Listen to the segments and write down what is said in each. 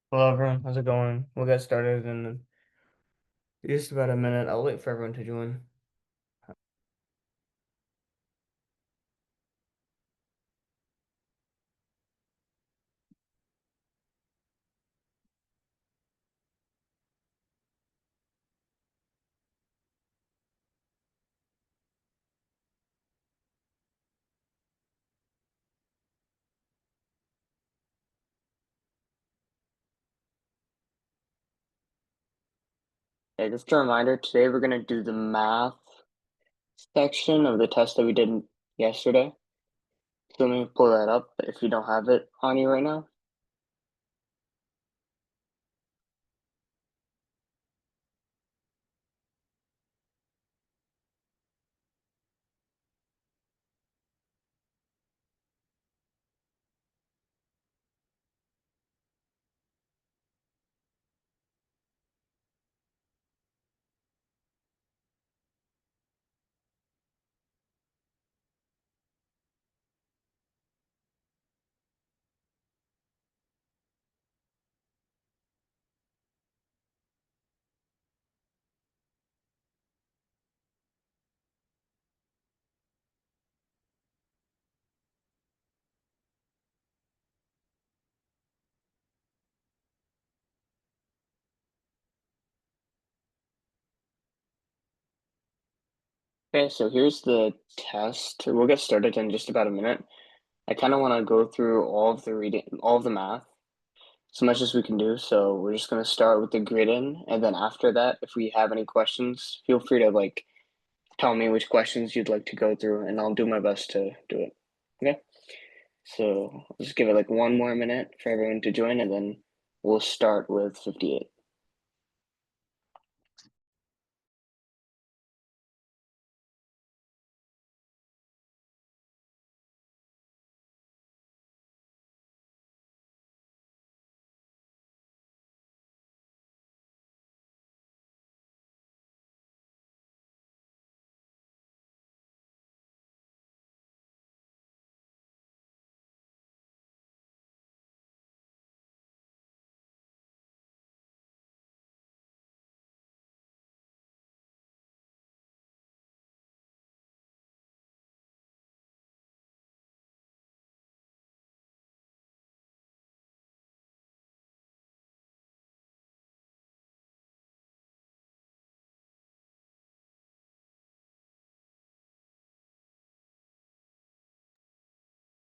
Hello everyone, how's it going? We'll get started in just about a minute. I'll wait for everyone to join. Okay, just a reminder, today we're going to do the math section of the test that we did yesterday. So let me pull that up if you don't have it on you right now. Okay, so here's the test. We'll get started in just about a minute. I kind of want to go through all of the reading, all of the math, as much as we can do. So we're just going to start with the grid in, and then after that, if we have any questions, feel free to tell me which questions you'd like to go through, and I'll do my best to do it. Okay? So I'll just give it like one more minute for everyone to join, and then we'll start with 58.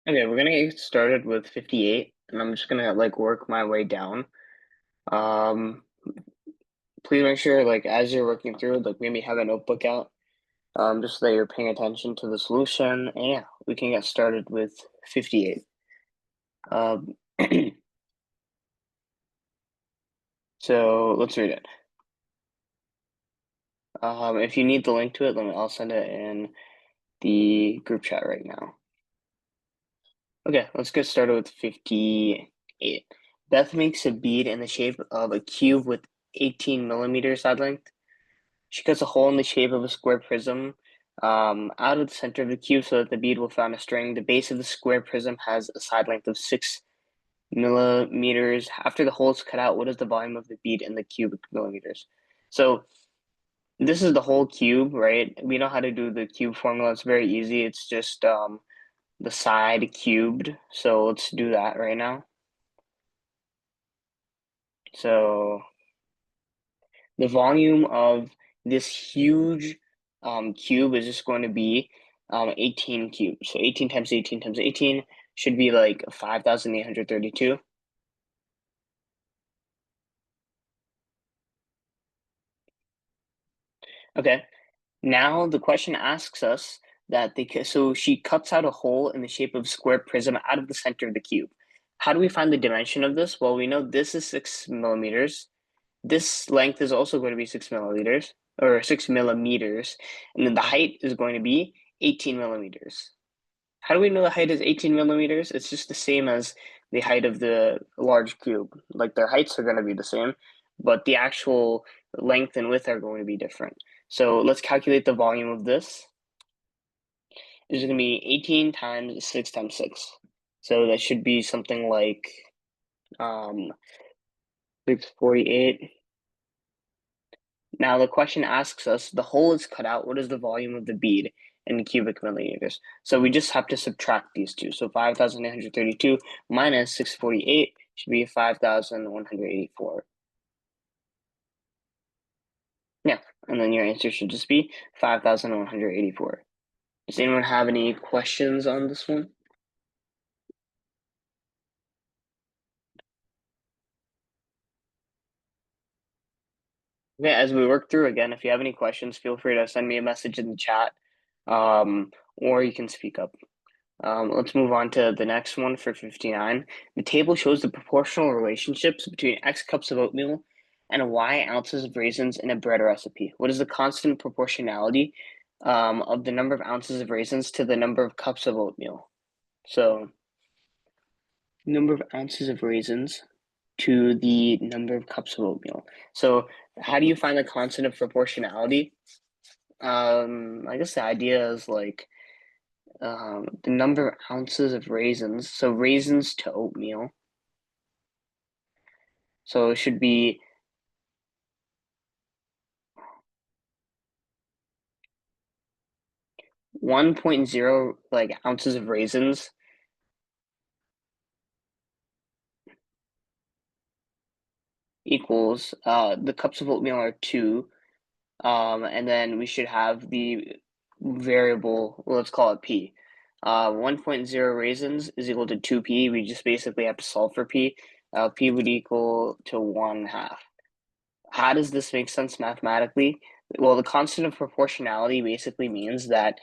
Okay, we're gonna get started with 58, and I'm just gonna work my way down. Um, Please make sure as you're working through, maybe have a notebook out, just so that you're paying attention to the solution. And yeah, we can get started with 58. Um, so let's read it. If you need the link to it, I'll send it in the group chat right now. Okay, let's get started with 58. Beth makes a bead in the shape of a cube with 18 millimeters side length. She cuts a hole in the shape of a square prism out of the center of the cube so that the bead will find a string. The base of the square prism has a side length of 6 millimeters. After the hole is cut out, what is the volume of the bead in the cubic millimeters? So this is the whole cube, right? We know how to do the cube formula. It's very easy. It's just the side cubed. So let's do that right now. So the volume of this huge cube is just going to be 18 cubes. So 18 times 18 times 18 should be like 5,832. Okay, now the question asks us that so she cuts out a hole in the shape of a square prism out of the center of the cube. How do we find the dimension of this? Well, we know this is 6 millimeters. This length is also going to be 6 milliliters or 6 millimeters, and then the height is going to be 18 millimeters. How do we know the height is 18 millimeters? It's just the same as the height of the large cube. Like their heights are going to be the same, but the actual length and width are going to be different. So let's calculate the volume of this. It's going to be 18 times 6 times 6. So that should be something like um, 648. Now the question asks us, the hole is cut out, what is the volume of the bead in cubic millimeters? So we just have to subtract these two. So 5,832 minus 648 should be 5,184. Yeah, and then your answer should just be 5,184. Does anyone have any questions on this one? Okay, as we work through again, if you have any questions, feel free to send me a message in the chat, or you can speak up. Let's move on to the next one for 59. The table shows the proportional relationships between X cups of oatmeal and Y ounces of raisins in a bread recipe. What is the constant proportionality of the number of ounces of raisins to the number of cups of oatmeal? So, number of ounces of raisins to the number of cups of oatmeal. So, how do you find the constant of proportionality? I guess the idea is like the number of ounces of raisins. So raisins to oatmeal. So it should be 1.0 like ounces of raisins equals the cups of oatmeal are 2. And then we should have the variable, well, let's call it P. 1.0 raisins is equal to 2P. We just basically have to solve for P. P would equal to 1/2. How does this make sense mathematically? Well, the constant of proportionality basically means that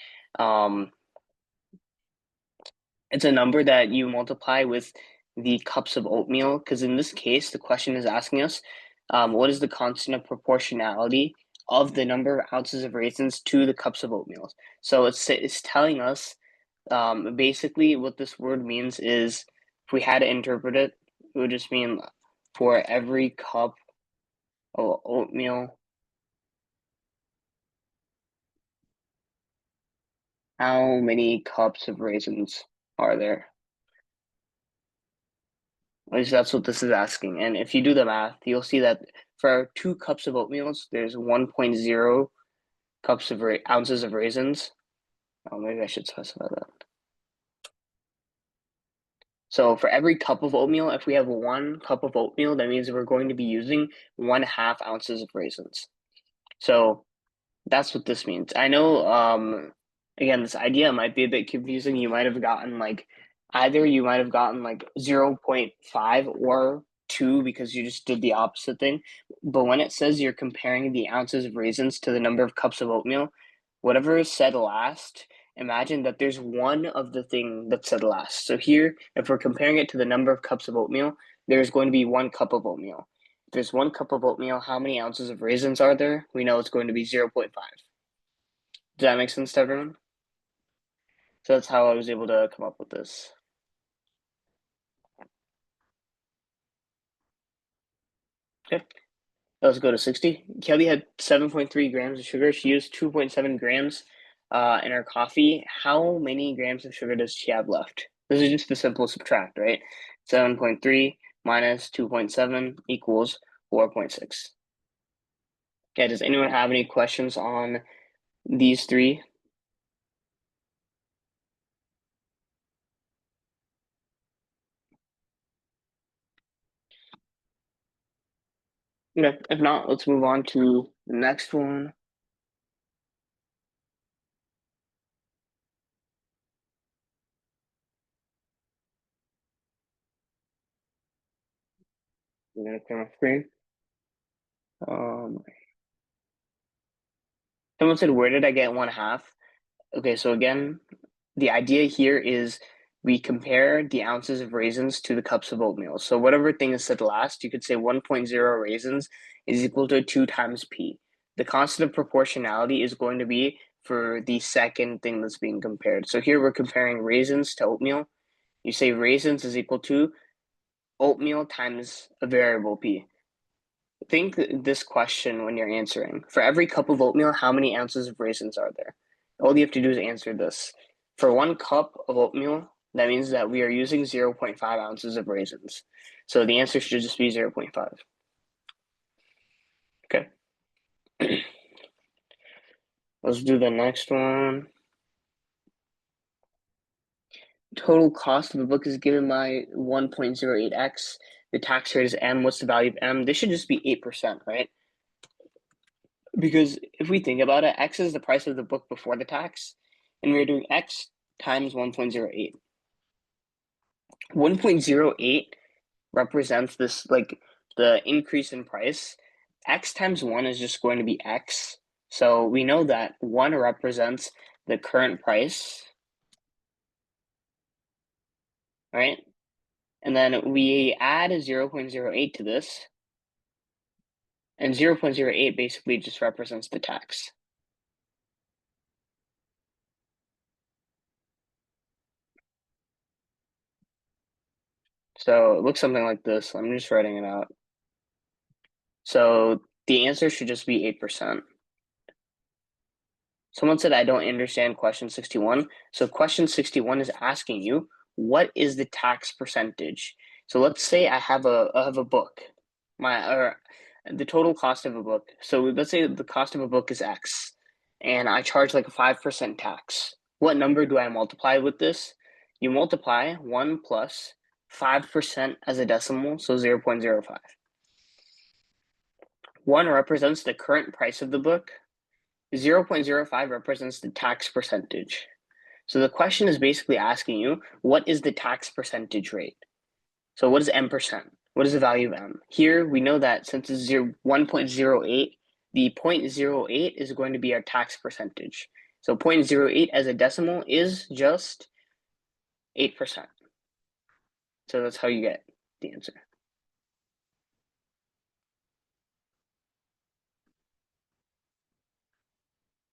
it's a number that you multiply with the cups of oatmeal, because in this case, the question is asking us, what is the constant of proportionality of the number of ounces of raisins to the cups of oatmeal? So it's telling us, basically what this word means is, if we had to interpret it, it would just mean for every cup of oatmeal, how many cups of raisins are there? At least that's what this is asking. And if you do the math, you'll see that for 2 cups of oatmeal, there's 1.0 cups of ounces of raisins. Oh, maybe I should specify that. So for every cup of oatmeal, if we have 1 cup of oatmeal, that means we're going to be using 1/2 ounces of raisins. So that's what this means. I know, again, this idea might be a bit confusing. You might have gotten like, either you might have gotten like 0.5 or 2 because you just did the opposite thing. But when it says you're comparing the ounces of raisins to the number of cups of oatmeal, whatever is said last, imagine that there's one of the thing that's said last. So here, if we're comparing it to the number of cups of oatmeal, there's going to be 1 cup of oatmeal. If there's 1 cup of oatmeal, how many ounces of raisins are there? We know it's going to be 0.5. Does that make sense to everyone? So that's how I was able to come up with this. Okay, let's go to 60. Kelly had 7.3 grams of sugar. She used 2.7 grams in her coffee. How many grams of sugar does she have left? This is just a simple subtract, right? 7.3 minus 2.7 equals 4.6. Okay, does anyone have any questions on these three? Okay, if not, let's move on to the next one. I'm gonna clear my screen. Someone said, where did I get 1/2? Okay, so again, the idea here is we compare the ounces of raisins to the cups of oatmeal. So whatever thing is said last, you could say 1.0 raisins is equal to 2 times P. The constant of proportionality is going to be for the second thing that's being compared. So here we're comparing raisins to oatmeal. You say raisins is equal to oatmeal times a variable P. Think this question when you're answering. For every cup of oatmeal, how many ounces of raisins are there? All you have to do is answer this. For 1 cup of oatmeal, that means that we are using 0.5 ounces of raisins. So the answer should just be 0.5. Okay. Let's do the next one. Total cost of a book is given by 1.08x. The tax rate is M. What's the value of M? This should just be 8%, right? Because if we think about it, X is the price of the book before the tax, and we're doing X times 1.08. 1.08 represents this, like, the increase in price. X times 1 is just going to be X. So we know that 1 represents the current price, right? And then we add a 0.08 to this, and 0.08 basically just represents the tax. So it looks something like this. I'm just writing it out. So the answer should just be 8%. Someone said, I don't understand question 61. So question 61 is asking you, what is the tax percentage? So let's say I have a book, the total cost of a book. So let's say the cost of a book is X, and I charge like a 5% tax. What number do I multiply with this? You multiply 1 plus 5% as a decimal, so 0.05. 1 represents the current price of the book. 0.05 represents the tax percentage. So the question is basically asking you, what is the tax percentage rate? So what is M%? What is the value of M? Here we know that since it's 1.08, the 0.08 is going to be our tax percentage. So 0.08 as a decimal is just 8%. So that's how you get the answer.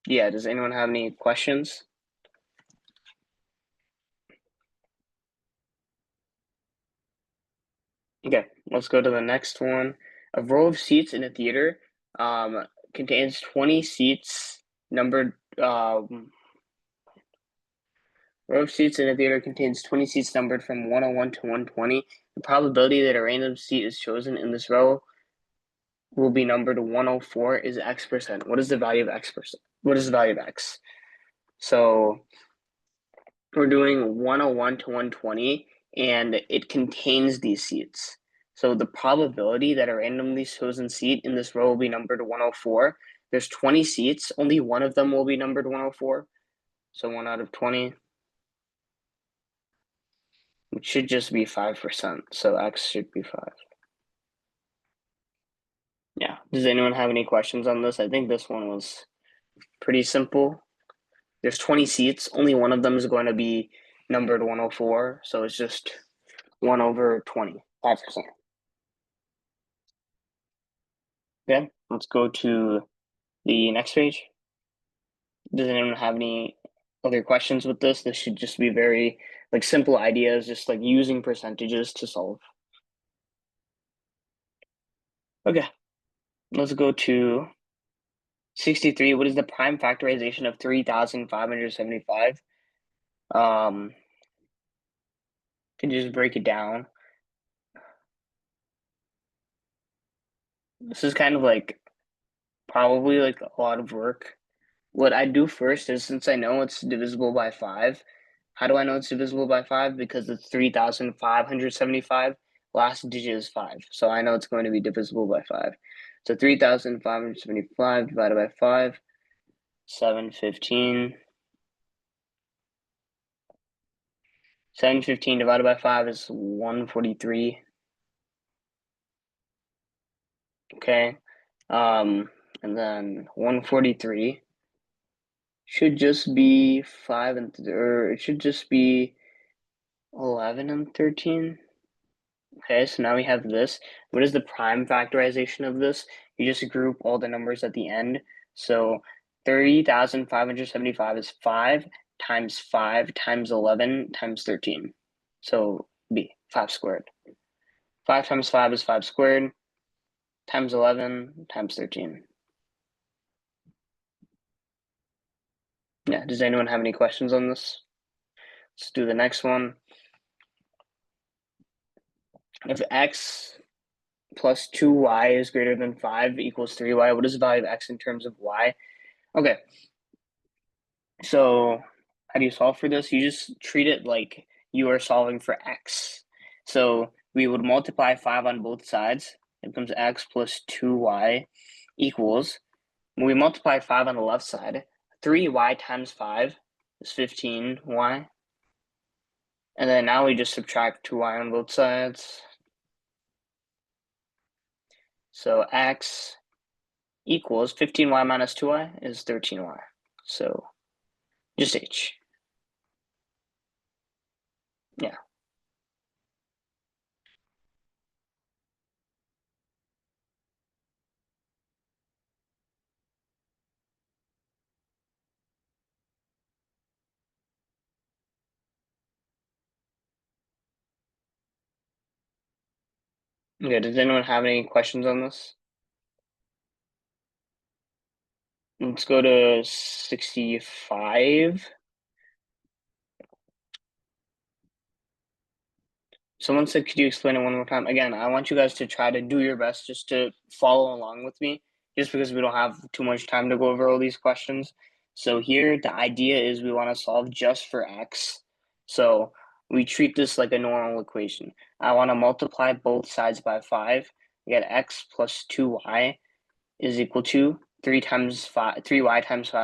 Yeah, does anyone have any questions? Okay, let's go to the next one. A row of seats in a theater contains 20 seats numbered. Row of seats in a theater contains 20 seats numbered from 101 to 120. The probability that a random seat is chosen in this row will be numbered 104 is X%. What is the value of X%? What is the value of X? So we're doing 101 to 120, and it contains these seats. So the probability that a randomly chosen seat in this row will be numbered 104. There's 20 seats, only one of them will be numbered 104. So 1 out of 20, which should just be 5%. So X should be 5. Yeah. Does anyone have any questions on this? I think this one was pretty simple. There's 20 seats, only one of them is going to be numbered 104. So it's just 1 over 20, 5%. Okay, let's go to the next page. Does anyone have any other questions with this? This should just be very like simple ideas, just like using percentages to solve. Okay, let's go to 63. What is the prime factorization of 3,575? Can you just break it down? This is kind of like probably like a lot of work. What I do first is, since I know it's divisible by 5, how do I know it's divisible by 5? Because it's 3,575. Last digit is 5. So I know it's going to be divisible by 5. So 3,575 divided by 5, 715. 715 divided by 5 is 143. Okay. And then 143 should just be 5 or it should just be 11 and 13. Okay, so now we have this. What is the prime factorization of this? You just group all the numbers at the end. So 30,575 is 5 times 11 times 13. So B, 5 squared. 5 times 5 is 5 squared times 11 times 13. Yeah, does anyone have any questions on this? Let's do the next one. If X plus 2y is greater than 5 equals 3y. What is the value of x in terms of y? Okay, so how do you solve for this? You just treat it like you are solving for x. So we would multiply 5 on both sides. It becomes x plus 2y equals, when we multiply 5 on the left side, 3y times 5 is 15y. And then now we just subtract 2y on both sides. So x equals 15y minus 2y is 13y. So just h. Yeah. Okay, does anyone have any questions on this? Let's go to 65. Someone said, could you explain it one more time? Again, I want you guys to try to do your best just to follow along with me, just because we don't have too much time to go over all these questions. So here, the idea is we want to solve just for x. So we treat this like a normal equation. I want to multiply both sides by 5. We get x plus 2y is equal to 3y times 5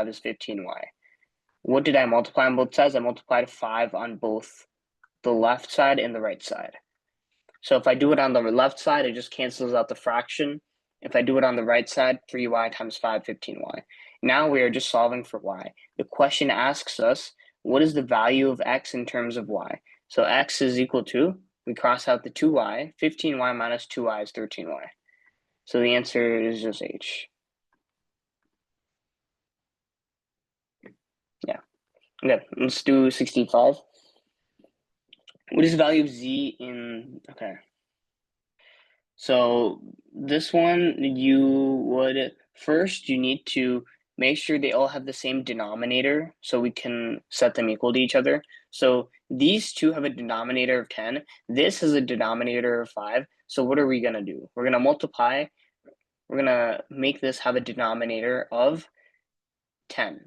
is 15y. What did I multiply on both sides? I multiplied 5 on both the left side and the right side. So if I do it on the left side, it just cancels out the fraction. If I do it on the right side, 3y times 5, 15y. Now we are just solving for y. The question asks us, what is the value of x in terms of y? So x is equal to, we cross out the 2y, 15y minus 2y is 13y. So the answer is just h. Yeah. Okay, let's do 65. What is the value of z in, okay. So this one, you would first, you need to make sure they all have the same denominator so we can set them equal to each other. So these two have a denominator of 10. This has a denominator of 5. So what are we going to do? We're going to multiply. We're going to make this have a denominator of 10.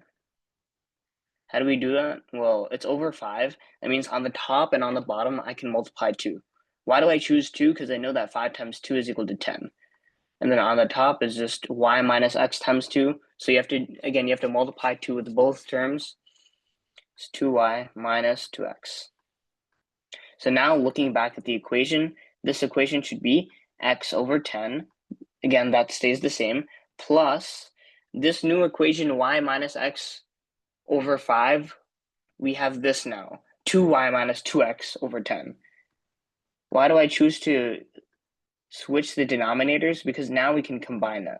How do we do that? Well, it's over 5. That means on the top and on the bottom, I can multiply 2. Why do I choose 2? Because I know that 5 times 2 is equal to 10. And then on the top is just y minus x times 2. So you have to, again, you have to multiply 2 with both terms. It's 2y minus 2x. So now looking back at the equation, this equation should be x over 10. Again, that stays the same. Plus this new equation, y minus x over 5, we have this now, 2y minus 2x over 10. Why do I choose to switch the denominators? Because now we can combine that.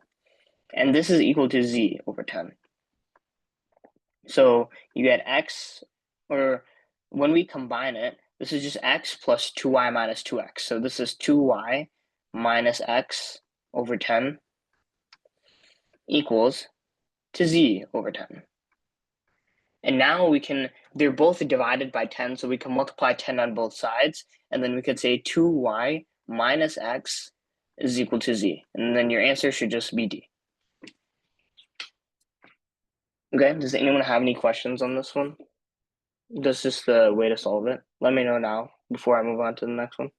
And this is equal to z over 10. So you get x, or when we combine it, this is just x plus 2y minus 2x. So this is 2y minus x over 10 equals to z over 10. And now we can, they're both divided by 10, so we can multiply 10 on both sides, and then we could say 2y minus x is equal to z. And then your answer should just be D. Okay, does anyone have any questions on this one? That's just the way to solve it. Let me know now before I move on to the next one.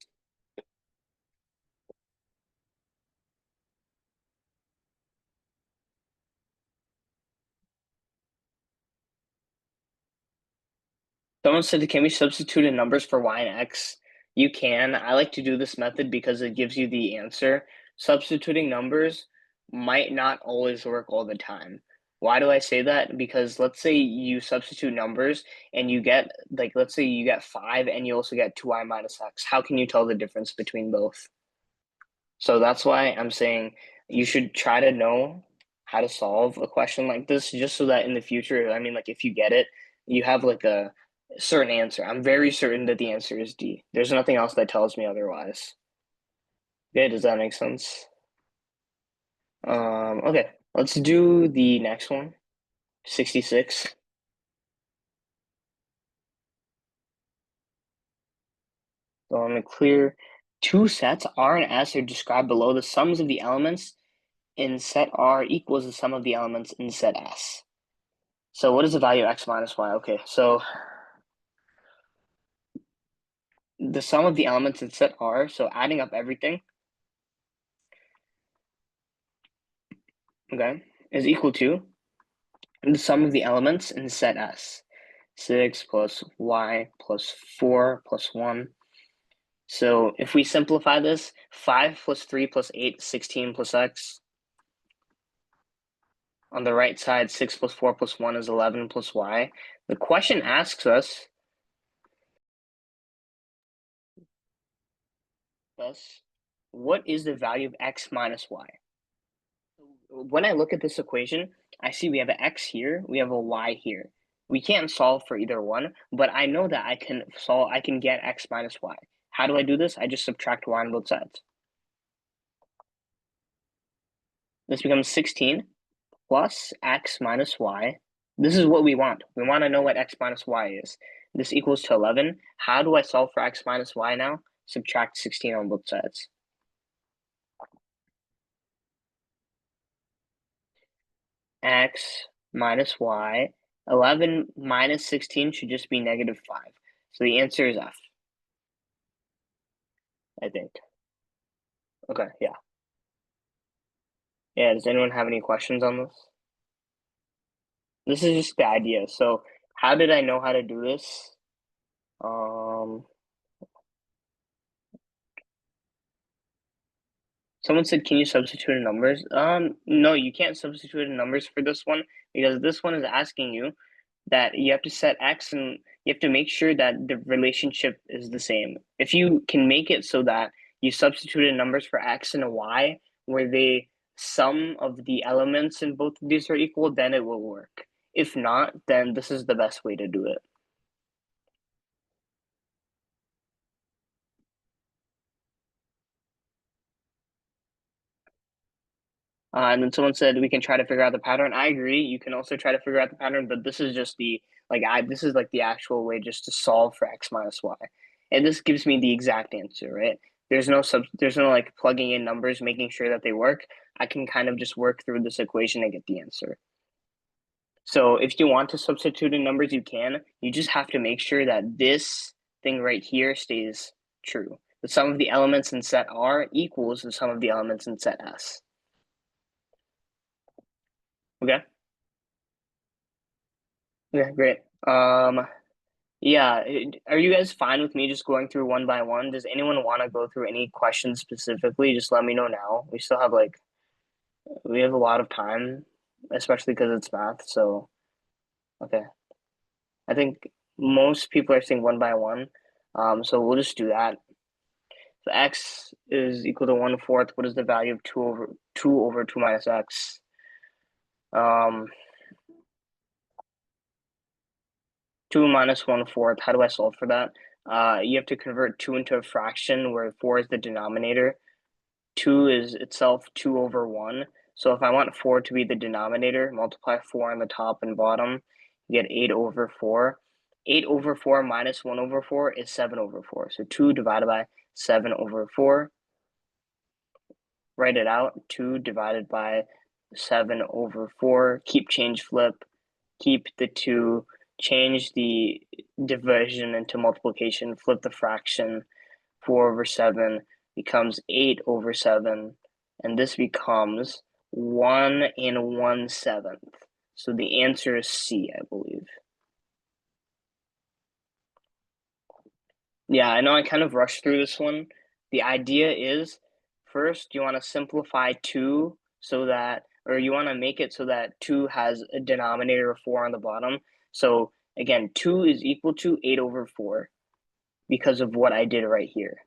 Someone said, can we substitute in numbers for y and x? You can. I like to do this method because it gives you the answer. Substituting numbers might not always work all the time. Why do I say that? Because let's say you substitute numbers and you get, like, let's say you get 5 and you also get 2y minus x. How can you tell the difference between both? So that's why I'm saying you should try to know how to solve a question like this, just so that in the future, I mean, like if you get it, you have like a certain answer. I'm very certain that the answer is D. There's nothing else that tells me otherwise. Okay, does that make sense? Okay, let's do the next one, 66. So I'm gonna clear Two sets R and S are described below. The sums of the elements in set R equals the sum of the elements in set S. So what is the value of x minus y? Okay, so the sum of the elements in set R, so adding up everything, okay, is equal to the sum of the elements in set S. 6 plus y plus 4 plus 1. So if we simplify this, 5 plus 3 plus 8, 16 plus x. On the right side, 6 plus 4 plus 1 is 11 plus y. The question asks us, what is the value of x minus y? When I look at this equation, I see we have an x here, we have a y here. We can't solve for either one, but I know that I can get x minus y. How do I do this? I just subtract y on both sides. This becomes 16 plus x minus y. This is what we want. We want to know what x minus y is. This equals to 11. How do I solve for x minus y now? Subtract 16 on both sides. X minus y. 11 minus 16 should just be negative 5. So the answer is F, I think. Okay, yeah. Yeah, does anyone have any questions on this? This is just the idea. So how did I know how to do this? Someone said, can you substitute in numbers? No, you can't substitute in numbers for this one because this one is asking you that you have to set x and you have to make sure that the relationship is the same. If you can make it so that you substitute in numbers for x and a y where the sum of the elements in both of these are equal, then it will work. If not, then this is the best way to do it. And then someone said we can try to figure out the pattern. I agree. You can also try to figure out the pattern, but this is just the this is like the actual way just to solve for x minus y, and this gives me the exact answer, right? There's no like plugging in numbers, making sure that they work. I can kind of just work through this equation and get the answer. So if you want to substitute in numbers, you can. You just have to make sure that this thing right here stays true. The sum of the elements in set R equals the sum of the elements in set S. Okay. Yeah, great. Yeah, are you guys fine with me just going through one by one? Does anyone want to go through any questions specifically? Just let me know now. We still have we have a lot of time, especially because it's math. So, okay. I think most people are saying one by one. So we'll just do that. So x is equal to 1/4. What is the value of 2 over 2 minus x? 2 minus 1/4. How do I solve for that? You have to convert 2 into a fraction where 4 is the denominator. 2 is itself 2 over 1. So if I want 4 to be the denominator, multiply 4 on the top and bottom, you get 8 over 4. 8 over 4 minus 1 over 4 is 7 over 4. So 2 divided by 7 over 4. Write it out. 2 divided by 7 over 4. Keep change flip. Keep the 2. Change the division into multiplication. Flip the fraction. 4 over 7 becomes 8 over 7. And this becomes 1 and 1/7. So the answer is C, I believe. Yeah, I know I kind of rushed through this one. The idea is first you want to simplify 2 so that, or you want to make it so that 2 has a denominator of 4 on the bottom. So again, 2 is equal to 8 over 4 because of what I did right here.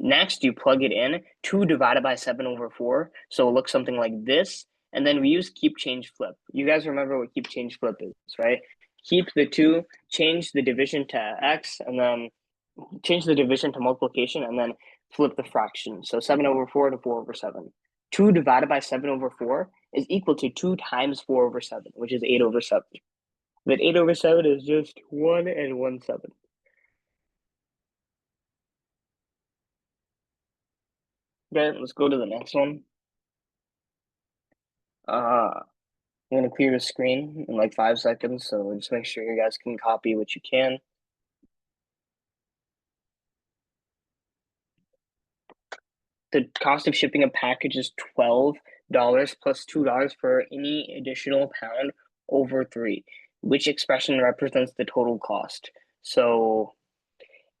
Next, you plug it in, 2 divided by 7 over 4. So it looks something like this. And then we use keep change flip. You guys remember what keep change flip is, right? Keep the 2, change the division to x, and then change the division to multiplication, and then flip the fraction. So 7 over 4 to 4 over 7. 2 divided by 7 over 4 is equal to 2 times 4 over 7, which is 8 over 7. But 8 over 7 is just 1 and 1/7. Okay, let's go to the next one. I'm gonna clear the screen in like 5 seconds, so just make sure you guys can copy what you can. The cost of shipping a package is $12 plus $2 for any additional pound over 3. Which expression represents the total cost? So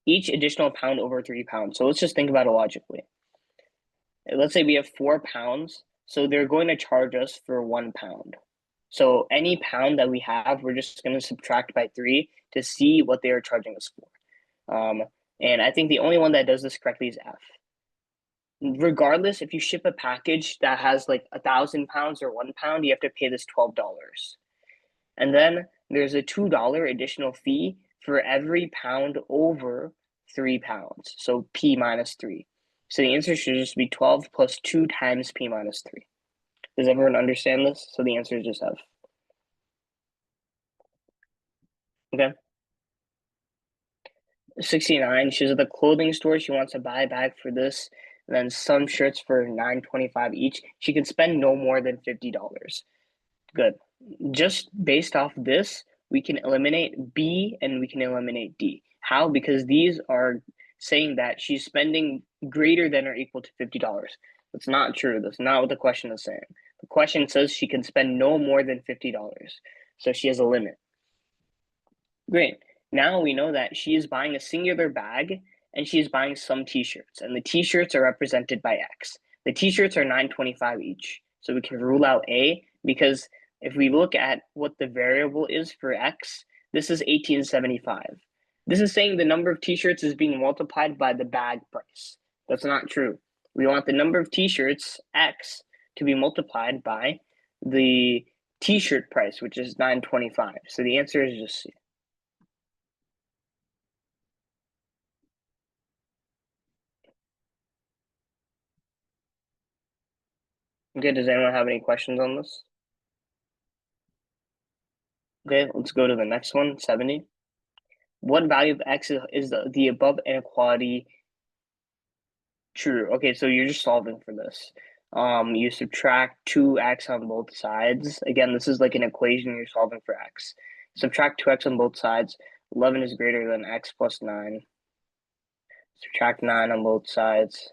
each additional pound over 3 pounds. So let's just think about it logically. Let's say we have 4 pounds, so they're going to charge us for 1 pound. So any pound that we have, we're just going to subtract by 3 to see what they are charging us for. And I think the only one that does this correctly is F. Regardless, if you ship a package that has like 1,000 pounds or 1 pound, you have to pay this $12. And then there's a $2 additional fee for every pound over 3 pounds. So P minus 3. So the answer should just be 12 plus 2 times P minus 3. Does everyone understand this? So the answer is just F. Okay. 69, she's at the clothing store. She wants to buy a bag for this, and then some shirts for $9.25 each. She can spend no more than $50. Good. Just based off this, we can eliminate B and we can eliminate D. How? Because these are saying that she's spending greater than or equal to $50. That's not true. That's not what the question is saying. The question says she can spend no more than $50. So she has a limit. Great. Now we know that she is buying a singular bag and she's buying some t-shirts, and the t-shirts are represented by X. The t-shirts are $9.25 each. So we can rule out A because if we look at what the variable is for X, this is $18.75. This is saying the number of t-shirts is being multiplied by the bag price. That's not true. We want the number of t-shirts, X, to be multiplied by the t-shirt price, which is $9.25. So the answer is just C. Okay, does anyone have any questions on this? Okay, let's go to the next one, 70. What value of X is the above inequality true? Okay, so you're just solving for this. You subtract 2x on both sides. Again, this is like an equation, you're solving for X. Subtract 2x on both sides. 11 is greater than X plus 9. Subtract 9 on both sides.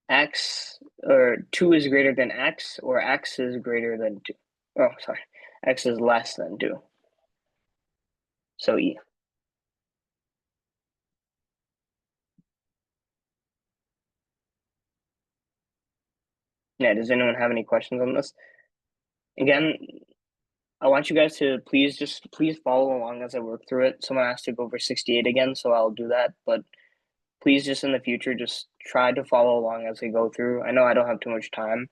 X, or 2 is greater than X, or X is greater than 2. Oh, sorry. X is less than 2. So E. Yeah, does anyone have any questions on this? Again, I want you guys to please follow along as I work through it. Someone asked to go over 68 again, so I'll do that. But please, just in the future, just try to follow along as I go through. I know I don't have too much time,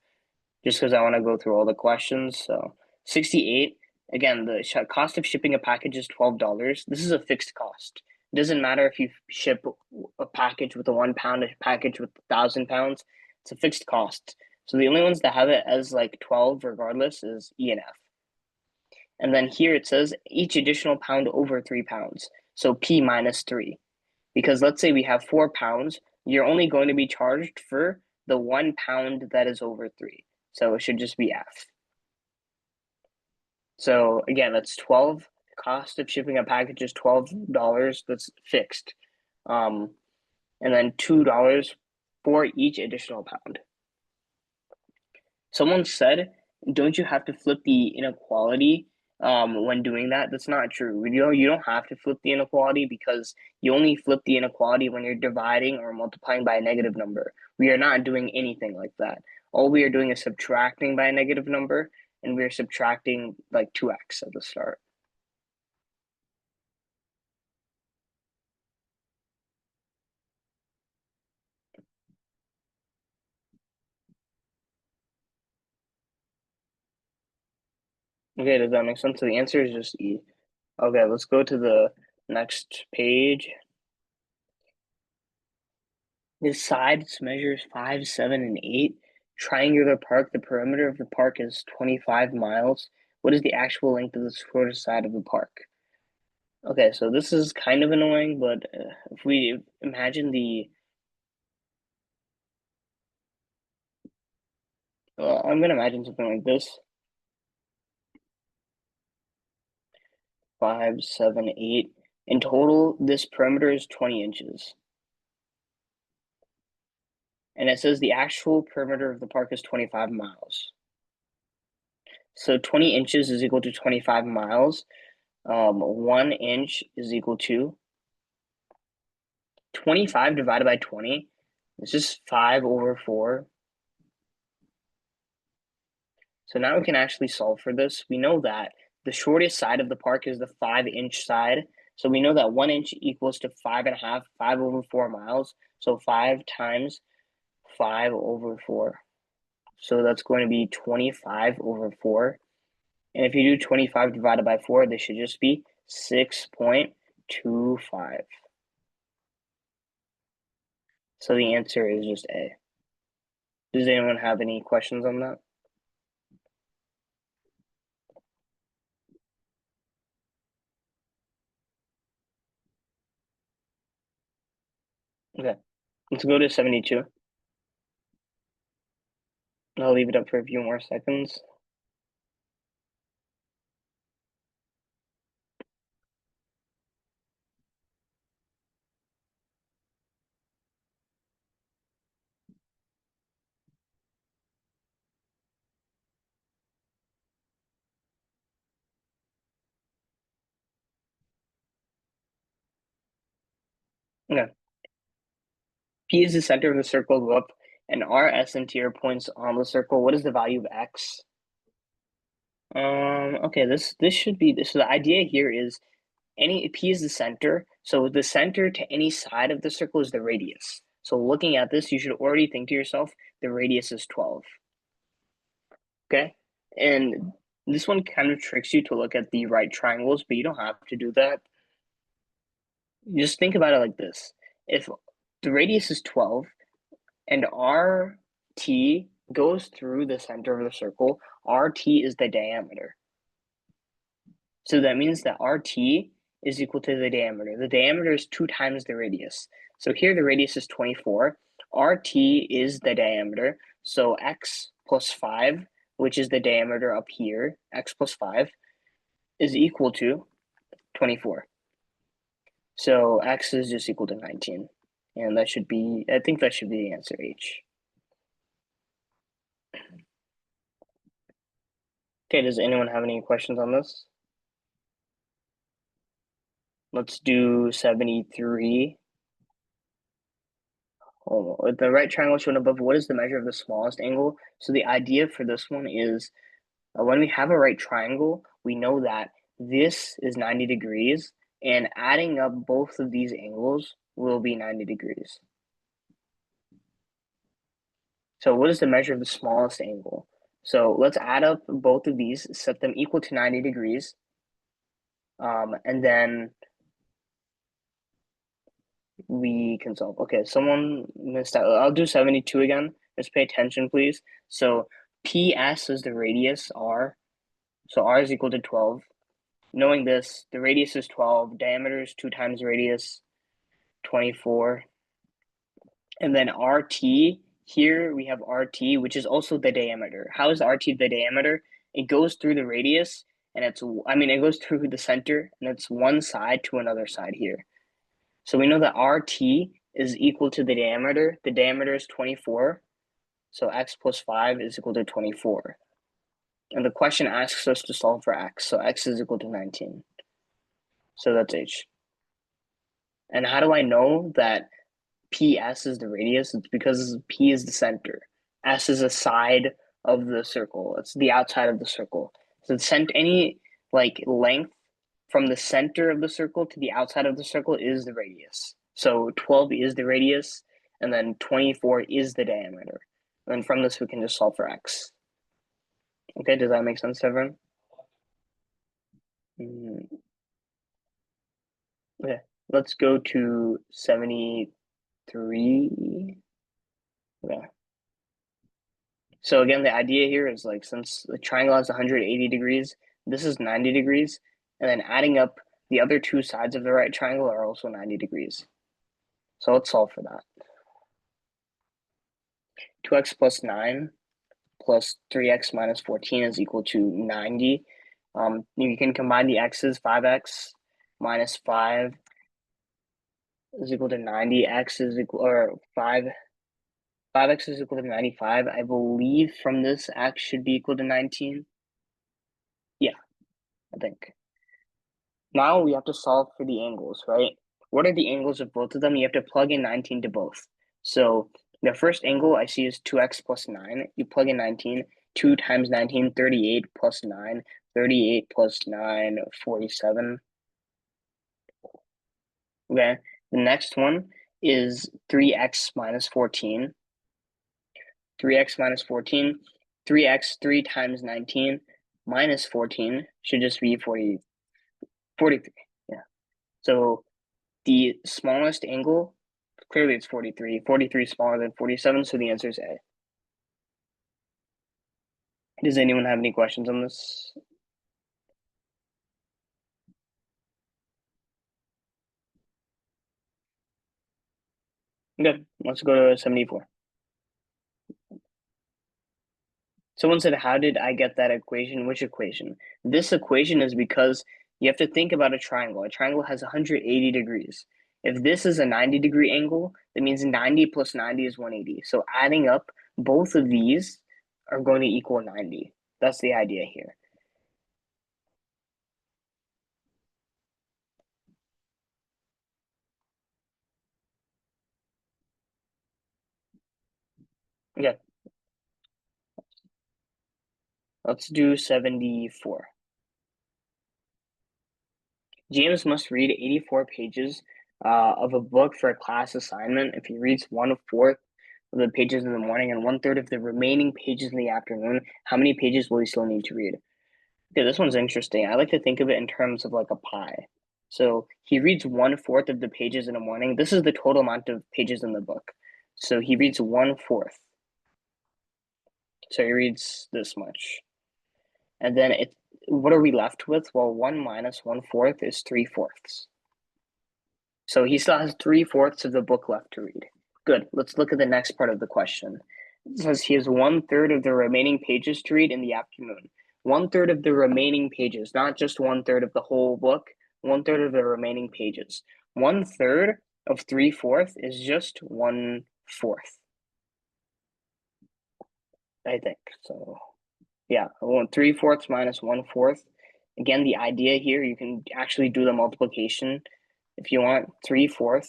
just because I want to go through all the questions. So 68, again, the cost of shipping a package is $12. This is a fixed cost. It doesn't matter if you ship a package with a 1 pound, a package with 1,000 pounds. It's a fixed cost. So the only ones that have it as like 12 regardless is E and F. And then here it says each additional pound over 3 pounds. So P minus 3. Because let's say we have 4 pounds, you're only going to be charged for the 1 pound that is over 3. So it should just be F. So again, that's 12. Cost of shipping a package is $12. That's fixed. And then $2 for each additional pound. Someone said, don't you have to flip the inequality when doing that? That's not true. You don't have to flip the inequality because you only flip the inequality when you're dividing or multiplying by a negative number. We are not doing anything like that. All we are doing is subtracting by a negative number, and we're subtracting like 2x at the start. Okay, does that make sense? So the answer is just E. Okay, let's go to the next page. The sides measures 5, 7, and 8. Triangular park, the perimeter of the park is 25 miles. What is the actual length of the shortest side of the park? Okay, so this is kind of annoying, but if we imagine the I'm going to imagine something like this. 5, 7, 8. In total, this perimeter is 20 inches. And it says the actual perimeter of the park is 25 miles. So 20 inches is equal to 25 miles. 1 inch is equal to 25 divided by 20. It's just 5/4. So now we can actually solve for this. We know that the shortest side of the park is the 5-inch side. So we know that 1 inch equals to 5.5, 5/4 miles. So 5 times 5/4. So that's going to be 25/4. And if you do 25 divided by 4, this should just be 6.25. So the answer is just A. Does anyone have any questions on that? Okay, let's go to 72. I'll leave it up for a few more seconds. Okay. P is the center of the circle go up, and R, S, and T are points on the circle. What is the value of X? Okay, this should be so the idea here is P is the center, so the center to any side of the circle is the radius. So looking at this, you should already think to yourself, the radius is 12. Okay, and this one kind of tricks you to look at the right triangles, but you don't have to do that. You just think about it like this. If the radius is 12 and RT goes through the center of the circle, RT is the diameter. So that means that RT is equal to the diameter. The diameter is 2 times the radius. So here the radius is 24. RT is the diameter. So X plus 5, which is the diameter up here, X plus 5, is equal to 24. So X is just equal to 19. And that should be, I think that should be the answer, H. Okay, does anyone have any questions on this? Let's do 73. With the right triangle shown above, what is the measure of the smallest angle? So the idea for this one is when we have a right triangle, we know that this is 90 degrees, and adding up both of these angles will be 90 degrees. So what is the measure of the smallest angle? So let's add up both of these, set them equal to 90 degrees, and then we can solve. Okay, someone missed out. I'll do 72 again. Just pay attention, please. So PS is the radius, R. So R is equal to 12. Knowing this, the radius is 12. Diameter is 2 times radius, 24. And then RT, here we have RT, which is also the diameter. How is RT the diameter? It goes through the radius, and it goes through the center, and it's one side to another side here. So we know that RT is equal to the diameter. The diameter is 24. So X plus 5 is equal to 24. And the question asks us to solve for X. So X is equal to 19. So that's H. And how do I know that PS is the radius? It's because P is the center. S is a side of the circle. It's the outside of the circle. So any length from the center of the circle to the outside of the circle is the radius. So 12 is the radius, and then 24 is the diameter. And then from this, we can just solve for X. Okay, does that make sense, everyone? Okay, let's go to 73. Okay. So again, the idea here is since the triangle has 180 degrees, this is 90 degrees, and then adding up the other two sides of the right triangle are also 90 degrees. So let's solve for that. 2x plus 9 plus 3x minus 14 is equal to 90. You can combine the x's. 5x minus 5 is equal to 90. X is equal, or 5x is equal to 95. I believe from this x should be equal to 19. Yeah, I think. Now we have to solve for the angles, right? What are the angles of both of them? You have to plug in 19 to both. So the first angle I see is 2x plus 9. You plug in 19. 2 times 19, 38 plus 9. 38 plus 9, 47. Okay. The next one is 3x minus 14. 3x minus 14. 3x, 3 times 19 minus 14 should just be 43. Yeah. So the smallest angle, clearly it's 43. 43 is smaller than 47, so the answer is A. Does anyone have any questions on this? Good. Let's go to 74. Someone said, how did I get that equation? Which equation? This equation is because you have to think about a triangle. A triangle has 180 degrees. If this is a 90-degree angle, that means 90 plus 90 is 180. So adding up both of these are going to equal 90. That's the idea here. Okay. Let's do 74. James must read 84 pages of a book for a class assignment. If he reads 1/4 of the pages in the morning and 1/3 of the remaining pages in the afternoon, how many pages will he still need to read? Okay, this one's interesting. I like to think of it in terms of like a pie. So he reads 1/4 of the pages in the morning. This is the total amount of pages in the book. So he reads 1/4. So he reads this much. And then what are we left with? Well, 1 minus 1/4 is 3/4. So he still has 3/4 of the book left to read. Good. Let's look at the next part of the question. It says he has 1/3 of the remaining pages to read in the afternoon. 1/3 of the remaining pages, not just 1/3 of the whole book, 1/3 of the remaining pages. 1/3 of 3/4 is just 1/4. I think so. Yeah, 3/4 minus 1/4. Again, the idea here, you can actually do the multiplication if you want. 3/4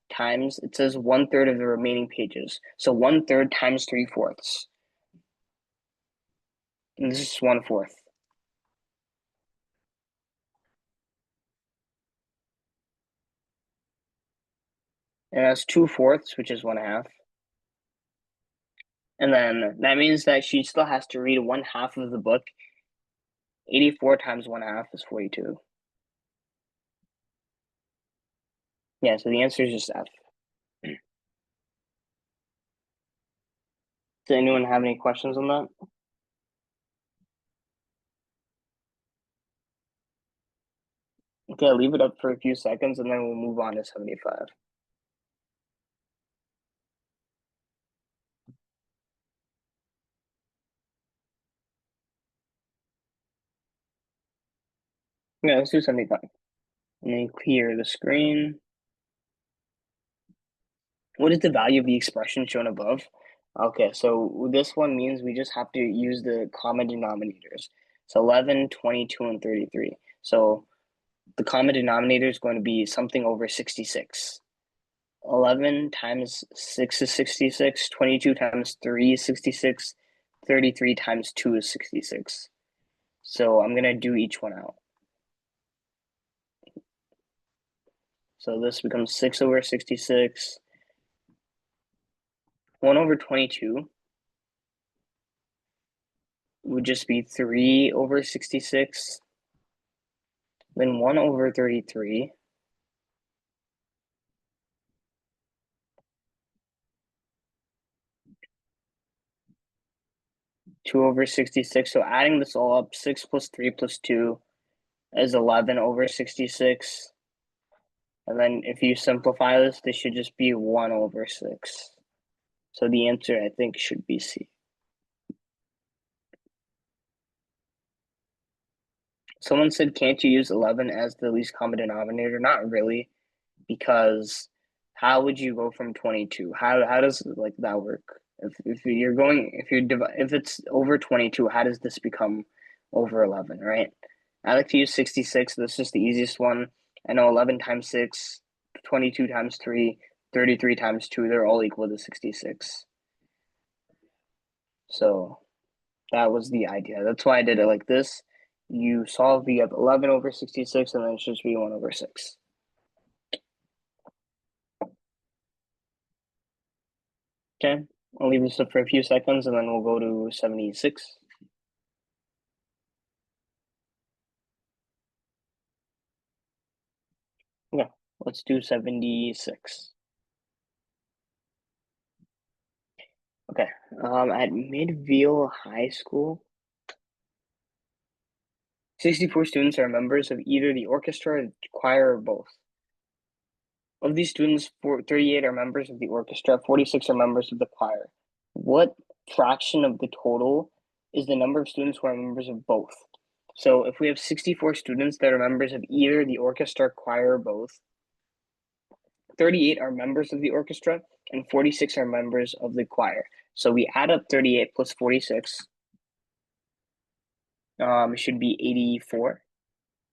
times, it says 1/3 of the remaining pages. So 1/3 times 3/4. And this is 1/4. And that's 2/4, which is 1/2. And then that means that she still has to read 1/2 of the book. 84 times 1/2 is 42. Yeah, so the answer is just F. Does anyone have any questions on that? Okay, I'll leave it up for a few seconds and then we'll move on to 75. Yeah, let's do 75. And then clear the screen. What is the value of the expression shown above? Okay, so this one means we just have to use the common denominators. So 11, 22, and 33. So the common denominator is going to be something over 66. 11 times 6 is 66. 22 times 3 is 66. 33 times 2 is 66. So I'm going to do each one out. So this becomes 6 over 66. 1 over 22 would just be 3 over 66. Then 1 over 33. Two over 66. So adding this all up, 6 plus 3 plus 2 is 11 over 66. And then if you simplify this, this should just be 1 over 6. So the answer, I think, should be C. Someone said, can't you use 11 as the least common denominator? Not really, because how would you go from 22? How does like that work? If it's over 22, how does this become over 11, right? I like to use 66. This is the easiest one. I know 11 times 6, 22 times 3, 33 times 2, they're all equal to 66. So that was the idea. That's why I did it like this. You solve, you have 11 over 66, and then it should just be 1 over 6. Okay, I'll leave this up for a few seconds, and then we'll go to 76. Okay, let's do 76. Okay, at Midvale High School, 64 students are members of either the orchestra, choir, or both. Of these students, 38 are members of the orchestra, 46 are members of the choir. What fraction of the total is the number of students who are members of both? So if we have 64 students that are members of either the orchestra, choir, or both, 38 are members of the orchestra, and 46 are members of the choir. So we add up 38 plus 46. It should be 84.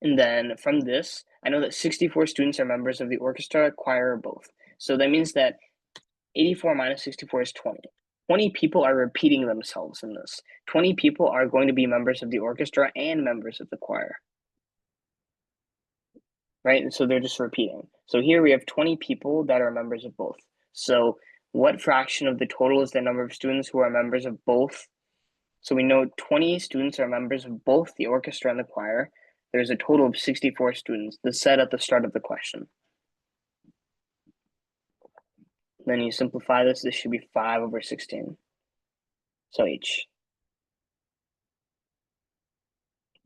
And then from this, I know that 64 students are members of the orchestra, choir, or both. So that means that 84 minus 64 is 20. 20 people are repeating themselves in this. 20 people are going to be members of the orchestra and members of the choir. Right? And so they're just repeating. So here we have 20 people that are members of both. So what fraction of the total is the number of students who are members of both? So we know 20 students are members of both the orchestra and the choir. There's a total of 64 students. That's said at the start of the question. Then you simplify this. This should be 5 over 16. So H.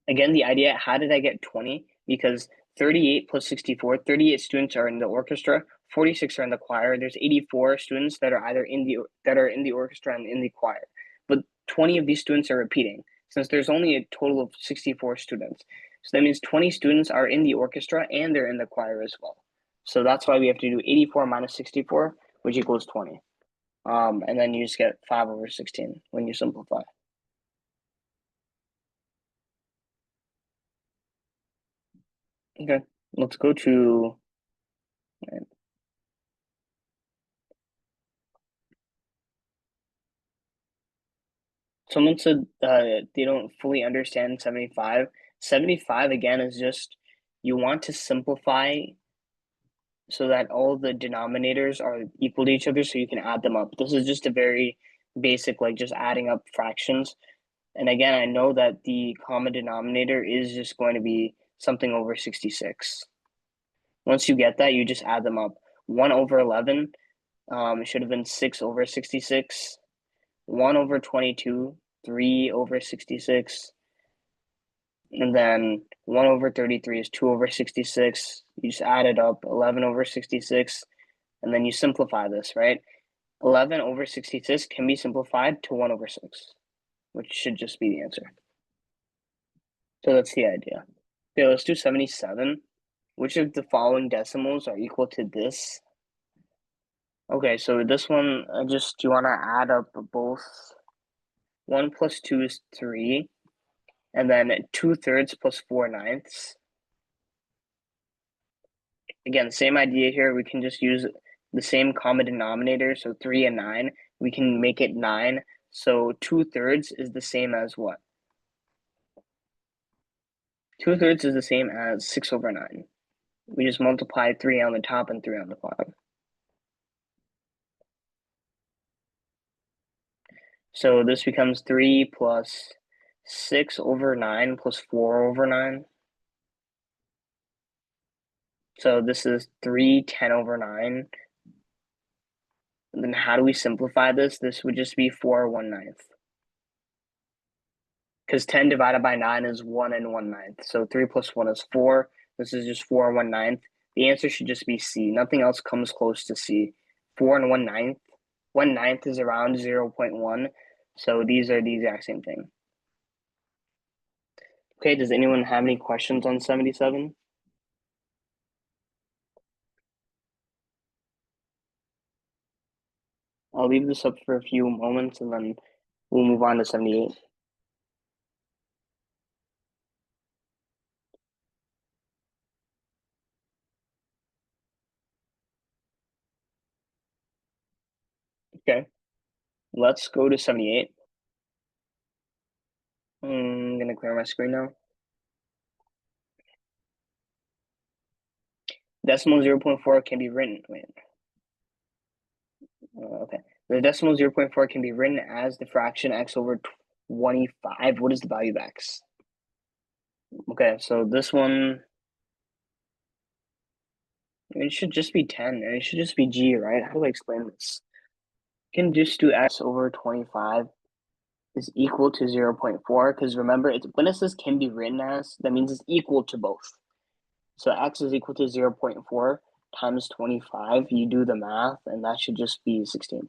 Again, the idea, how did I get 20? Because 38 plus 64, 38 students are in the orchestra, 46 are in the choir. There's 84 students that are either in the orchestra and in the choir. But 20 of these students are repeating, since there's only a total of 64 students. So that means 20 students are in the orchestra and they're in the choir as well. So that's why we have to do 84 minus 64, which equals 20. And then you just get 5 over 16 when you simplify. Okay, let's go to someone said they don't fully understand 75. 75 again is just you want to simplify so that all the denominators are equal to each other so you can add them up. This is just a very basic, like just adding up fractions. And again, I know that the common denominator is just going to be something over 66. Once you get that, you just add them up. 1 over 11 should have been 6 over 66. 1 over 22, 3 over 66. And then 1 over 33 is 2 over 66. You just add it up, 11 over 66. And then you simplify this, right? 11 over 66 can be simplified to 1 over 6, which should just be the answer. So that's the idea. Okay, let's do 77. Which of the following decimals are equal to this? Okay, so this one, you want to add up both. 1 plus 2 is 3. And then 2/3 plus 4/9. Again, same idea here. We can just use the same common denominator. So 3 and 9. We can make it 9. So 2/3 is the same as what? 2/3 is the same as 6 over 9. We just multiply 3 on the top and 3 on the bottom. So this becomes 3 plus 6 over 9 plus 4 over 9. So this is 3 10 over 9. And then how do we simplify this? This would just be 4 1/9. Because 10 divided by 9 is 1 and 1/9. So 3 plus 1 is 4. This is just 4 1/9. The answer should just be C. Nothing else comes close to C. 4 and 1/9. 1/9 is around 0.1. So these are the exact same thing. Okay, does anyone have any questions on 77? I'll leave this up for a few moments and then we'll move on to 78. Okay, let's go to 78. I'm gonna clear my screen now. Decimal 0.4 can be written. Wait. Okay. The decimal 0.4 can be written as the fraction x over 25. What is the value of x? Okay, so this one, it should just be 10, and it should just be g, right? How do I explain this? You can just do x over 25 is equal to 0.4, because remember, when it says can be written as, that means it's equal to both. So x is equal to 0.4 times 25. You do the math, and that should just be 16.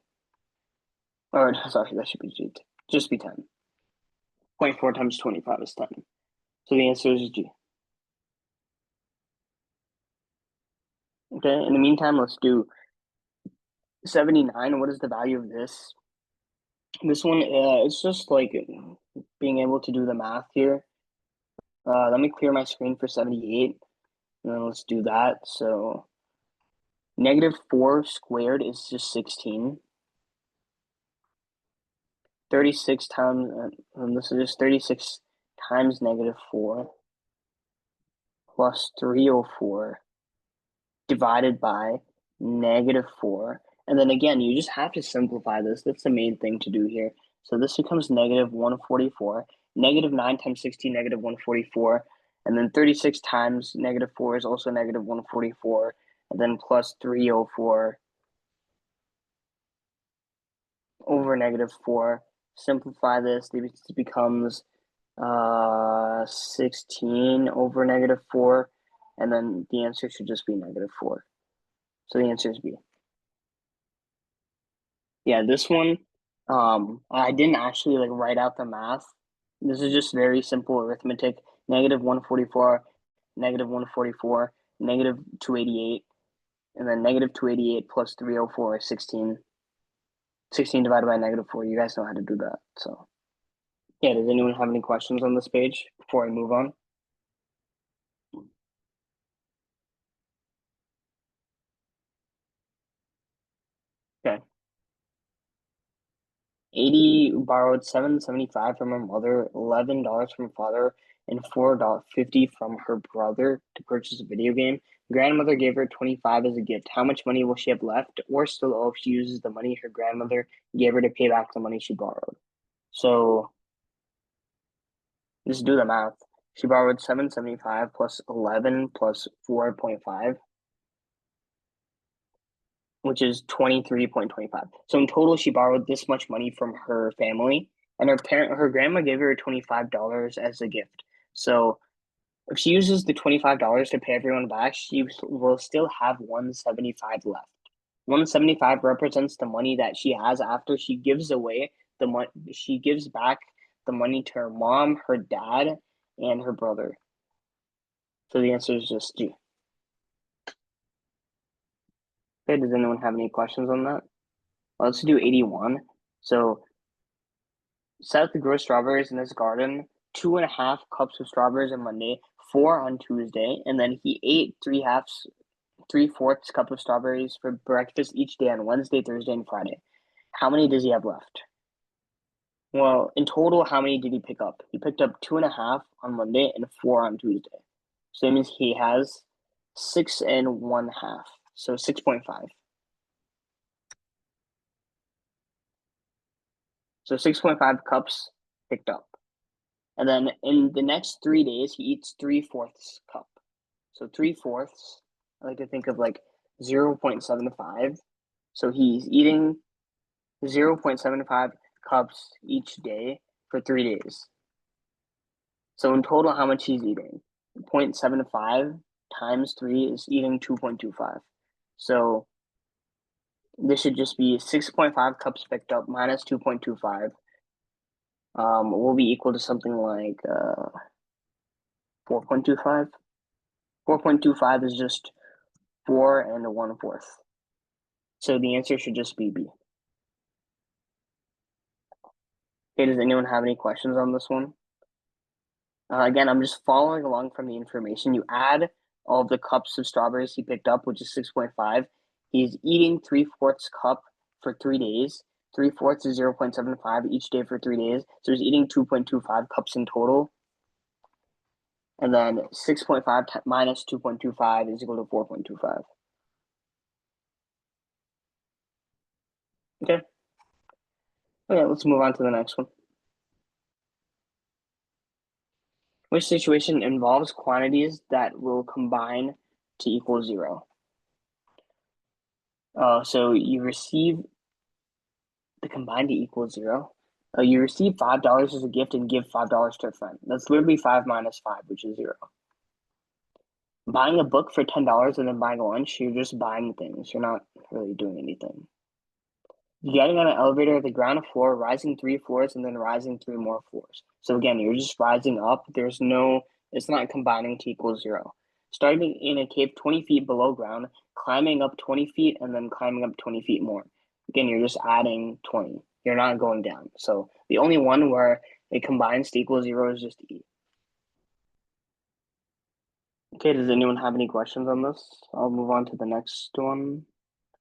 Or, sorry, that should be g. Just be 10. 0.4 times 25 is 10. So the answer is G. Okay, in the meantime, let's do 79. What is the value of this? This one, it's just like being able to do the math here. Let me clear my screen for 78, and then let's do that. So negative 4 squared is just 16. 36 times, and this is just 36 times negative 4 plus 304 divided by negative 4. And then again, you just have to simplify this. That's the main thing to do here. So this becomes negative 144. Negative 9 times 16, negative 144. And then 36 times negative 4 is also negative 144. And then plus 304 over negative 4. Simplify this. This becomes 16 over negative 4. And then the answer should just be negative 4. So the answer is B. Yeah, this one, I didn't actually like write out the math. This is just very simple arithmetic. Negative 144, negative 144, negative 288, and then negative 288 plus 304 is 16. 16 divided by negative 4. You guys know how to do that. So, yeah, does anyone have any questions on this page before I move on? Okay. 80 borrowed $7.75 from her mother, $11 from her father, and $4.50 from her brother to purchase a video game. Grandmother gave her 25 as a gift. How much money will she have left or still owe if she uses the money her grandmother gave her to pay back the money she borrowed? So just do the math. She borrowed 775 plus 11 plus 4.5, which is 23.25. So in total, she borrowed this much money from her family, and her grandma gave her $25 as a gift. So if she uses the $25 to pay everyone back, she will still have 175 left. 175 represents the money that she has after she gives away the money. She gives back the money to her mom, her dad, and her brother. So the answer is just G. Okay, does anyone have any questions on that? Well, let's do 81. So Seth grew strawberries in his garden, 2.5 cups of strawberries on Monday, 4 on Tuesday, and then he ate 3/4 cup of strawberries for breakfast each day on Wednesday, Thursday, and Friday. How many does he have left? Well, in total, how many did he pick up? He picked up 2.5 on Monday and 4 on Tuesday. So that means he has 6.5. So 6.5. So 6.5 cups picked up. And then in the next 3 days, he eats 3/4 cup. So 3/4, I like to think of like 0.75. So he's eating 0.75 cups each day for 3 days. So in total, how much he's eating? 0.75 times 3 is eating 2.25. So this should just be 6.5 cups picked up minus 2.25. Will be equal to something like 4.25? 4.25 is just 4 and 1/4. So the answer should just be B. Okay, does anyone have any questions on this one? Again, I'm just following along from the information. You add all of the cups of strawberries he picked up, which is 6.5. He's eating 3/4 cup for 3 days. 3/4 is 0.75 each day for 3 days. So he's eating 2.25 cups in total. And then 6.5 minus 2.25 is equal to 4.25. Okay. Okay, let's move on to the next one. Which situation involves quantities that will combine to equal 0? So you receive the combined to equal 0. You receive $5 as a gift and give $5 to a friend. That's literally 5 minus 5, which is 0. Buying a book for $10 and then buying lunch, you're just buying things. You're not really doing anything. Getting on an elevator at the ground floor, rising 3 floors, and then rising 3 more floors. So again, you're just rising up. It's not combining to equal 0. Starting in a cave 20 feet below ground, climbing up 20 feet, and then climbing up 20 feet more. Again, you're just adding 20. You're not going down. So the only one where it combines to equal 0 is just E. Okay, does anyone have any questions on this? I'll move on to the next one.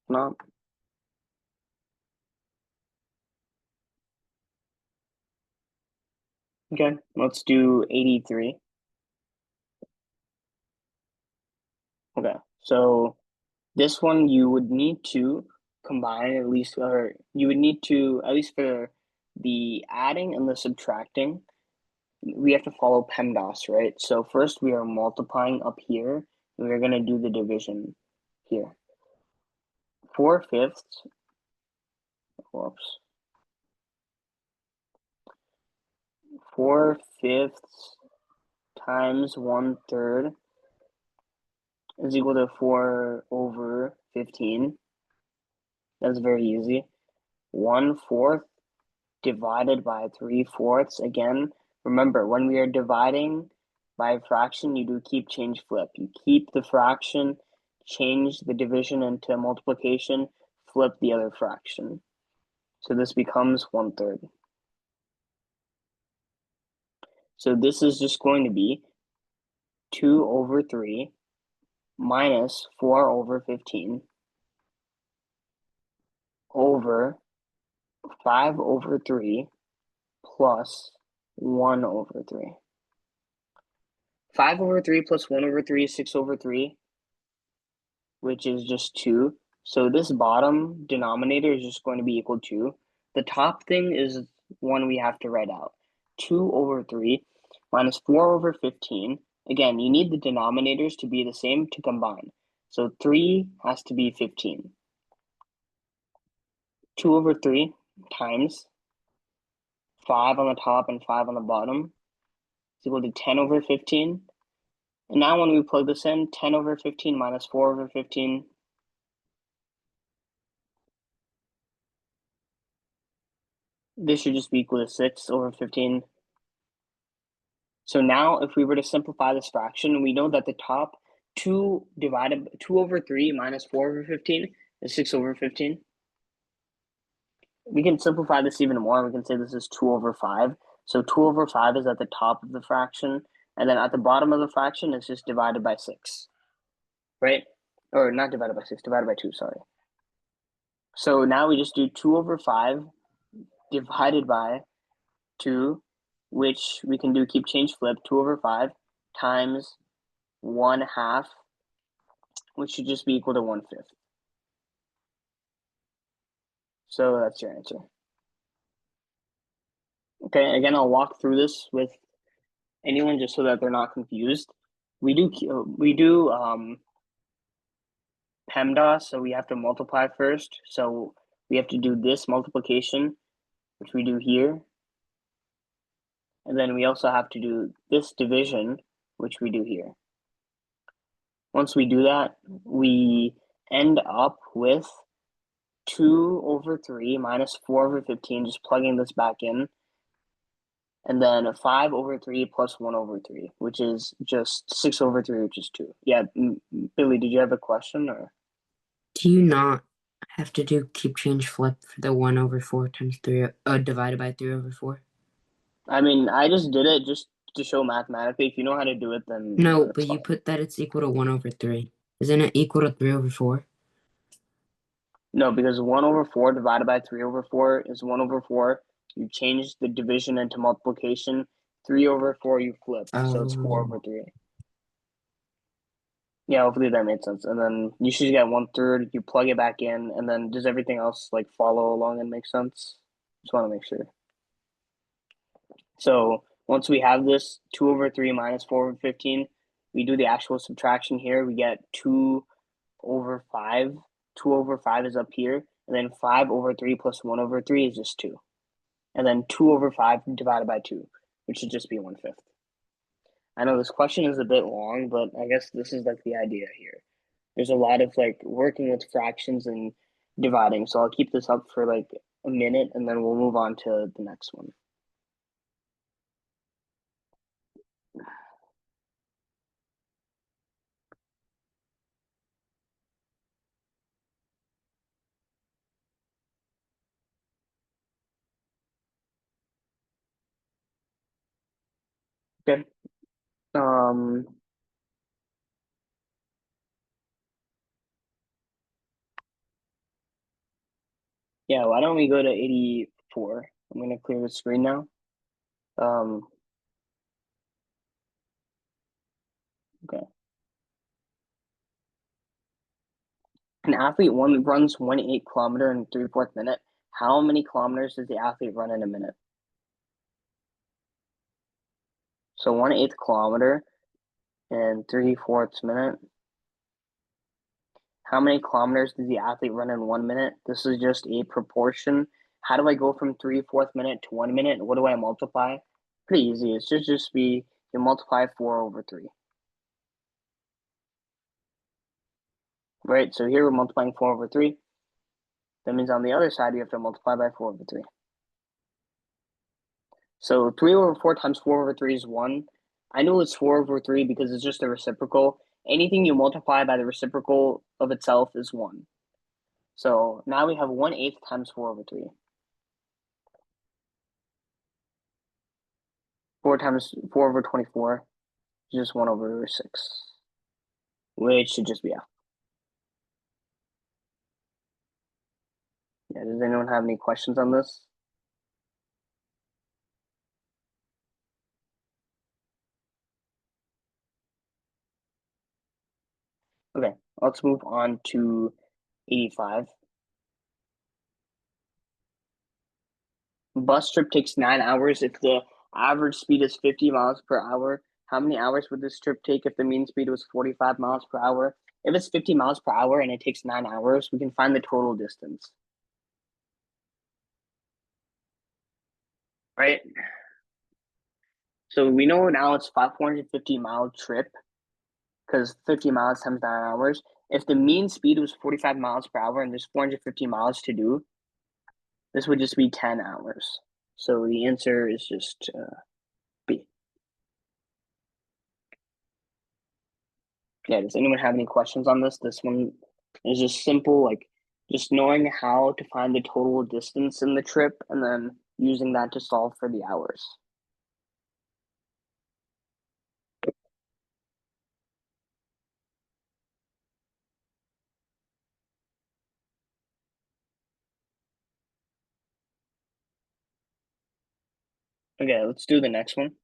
No? Okay, let's do 83. Okay, so this one you would need to combine at least, or you would need to, at least for the adding and the subtracting, we have to follow PEMDAS, right? So first we are multiplying up here, and we're going to do the division here. 4/5, whoops. 4/5 times 1/3 is equal to 4/15. That's very easy. 1/4 divided by 3/4. Again, remember, when we are dividing by a fraction, you do keep, change, flip. You keep the fraction, change the division into multiplication, flip the other fraction. So this becomes 1/3. So this is just going to be 2/3 minus 4/15 over 5/3 plus 1/3. 5/3 plus 1/3 is 6/3, which is just 2. So this bottom denominator is just going to be equal to, the top thing is one we have to write out. 2/3 minus 4/15. Again, you need the denominators to be the same to combine. So 3 has to be 15. 2/3 times 5 on the top and 5 on the bottom is equal to 10/15. And now when we plug this in, 10/15 minus 4/15, this should just be equal to 6/15. So now if we were to simplify this fraction, we know that the top 2/3 minus 4/15 is 6/15. We can simplify this even more. We can say this is 2/5. So 2/5 is at the top of the fraction, and then at the bottom of the fraction, it's just divided by 6, right? Or not divided by 6, divided by 2, sorry. So now we just do 2/5 divided by 2, which we can do keep, change, flip, 2/5 times 1/2, which should just be equal to 1/5. So that's your answer. Okay, again, I'll walk through this with anyone just so that they're not confused. We do PEMDAS, so we have to multiply first. So we have to do this multiplication, which we do here. And then we also have to do this division, which we do here. Once we do that, we end up with 2/3 minus 4/15, just plugging this back in, And then 5 over 3 plus 1 over 3, which is just 6 over 3, which is 2. Yeah, Billy, did you have a question or? Do you not have to do keep change flip for the 1/4 times 3 divided by 3/4? I mean, I just did it just to show mathematically. If you know how to do it, then No, that's but you fine. put that it's equal to 1/3. Isn't it equal to 3/4? No, because 1 over 4 divided by 3 over 4 is 1 over 4. You change the division into multiplication. 3 over 4 you flip, so it's 4 over Oh, 3. Yeah, hopefully that made sense. And then you should get 1/3. You plug it back in, and then does everything else like follow along and make sense? Just want to make sure. So once we have this 2 over 3 minus 4 over 15, we do the actual subtraction here. We get 2 over 5. 2 over 5 is up here. And then 5 over 3 plus 1 over 3 is just 2. And then 2 over 5 divided by 2, which should just be 1/5. I know this question is a bit long, but I guess this is like the idea here. There's a lot of like working with fractions and dividing. So I'll keep this up for like a minute and then we'll move on to the next one. Okay. Um, yeah, why don't we go to 84? I'm going to clear the screen now. Okay. An athlete runs 1/8 kilometer in 3/4 minute. How many kilometers does the athlete run in a minute? So 1/8 kilometer in 3/4 minute. How many kilometers does the athlete run in 1 minute? This is just a proportion. How do I go from 3/4 minute to 1 minute? What do I multiply? Pretty easy. It should just be you multiply 4 over 3. Right? So here we're multiplying 4 over 3. That means on the other side you have to multiply by 4 over 3. So 3 over 4 times 4 over 3 is 1. I know it's 4 over 3 because it's just a reciprocal. Anything you multiply by the reciprocal of itself is 1. So now we have 1/8 times 4 over 3. 4 times 4 over 24 is just 1 over 6, which should just be F. Yeah, does anyone have any questions on this? Okay, let's move on to 85. Bus trip takes 9 hours if the average speed is 50 miles per hour. How many hours would this trip take if the mean speed was 45 miles per hour? If it's 50 miles per hour and it takes 9 hours, we can find the total distance. Right? So we know now it's 450-mile trip because 50 miles times 9 hours. If the mean speed was 45 miles per hour and there's 450 miles to do, this would just be 10 hours. So the answer is just B. Yeah, does anyone have any questions on this? This one is just simple, like just knowing how to find the total distance in the trip and then using that to solve for the hours. Okay, let's do the next one.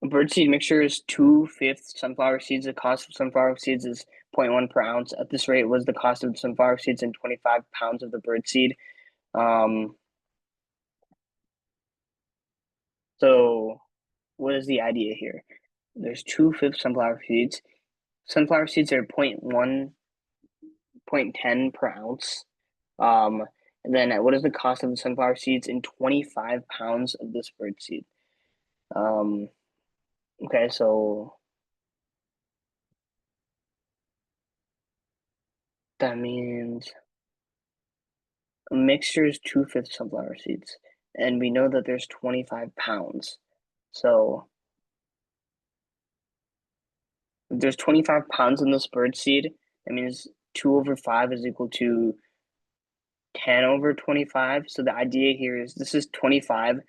A birdseed mixture is 2/5 sunflower seeds. The cost of sunflower seeds is 0.1 per ounce. At this rate, was the cost of the sunflower seeds and 25 pounds of the birdseed. So what is the idea here? There's 2/5 sunflower seeds. Sunflower seeds are 0.1, 0.10 per ounce. And then what is the cost of the sunflower seeds in 25 pounds of this birdseed? Okay, so that means a mixture is 2/5 sunflower seeds, and we know that there's 25 pounds. So if there's 25 pounds in this bird seed, that means 2/5 is equal to 10/25. So the idea here is this is 25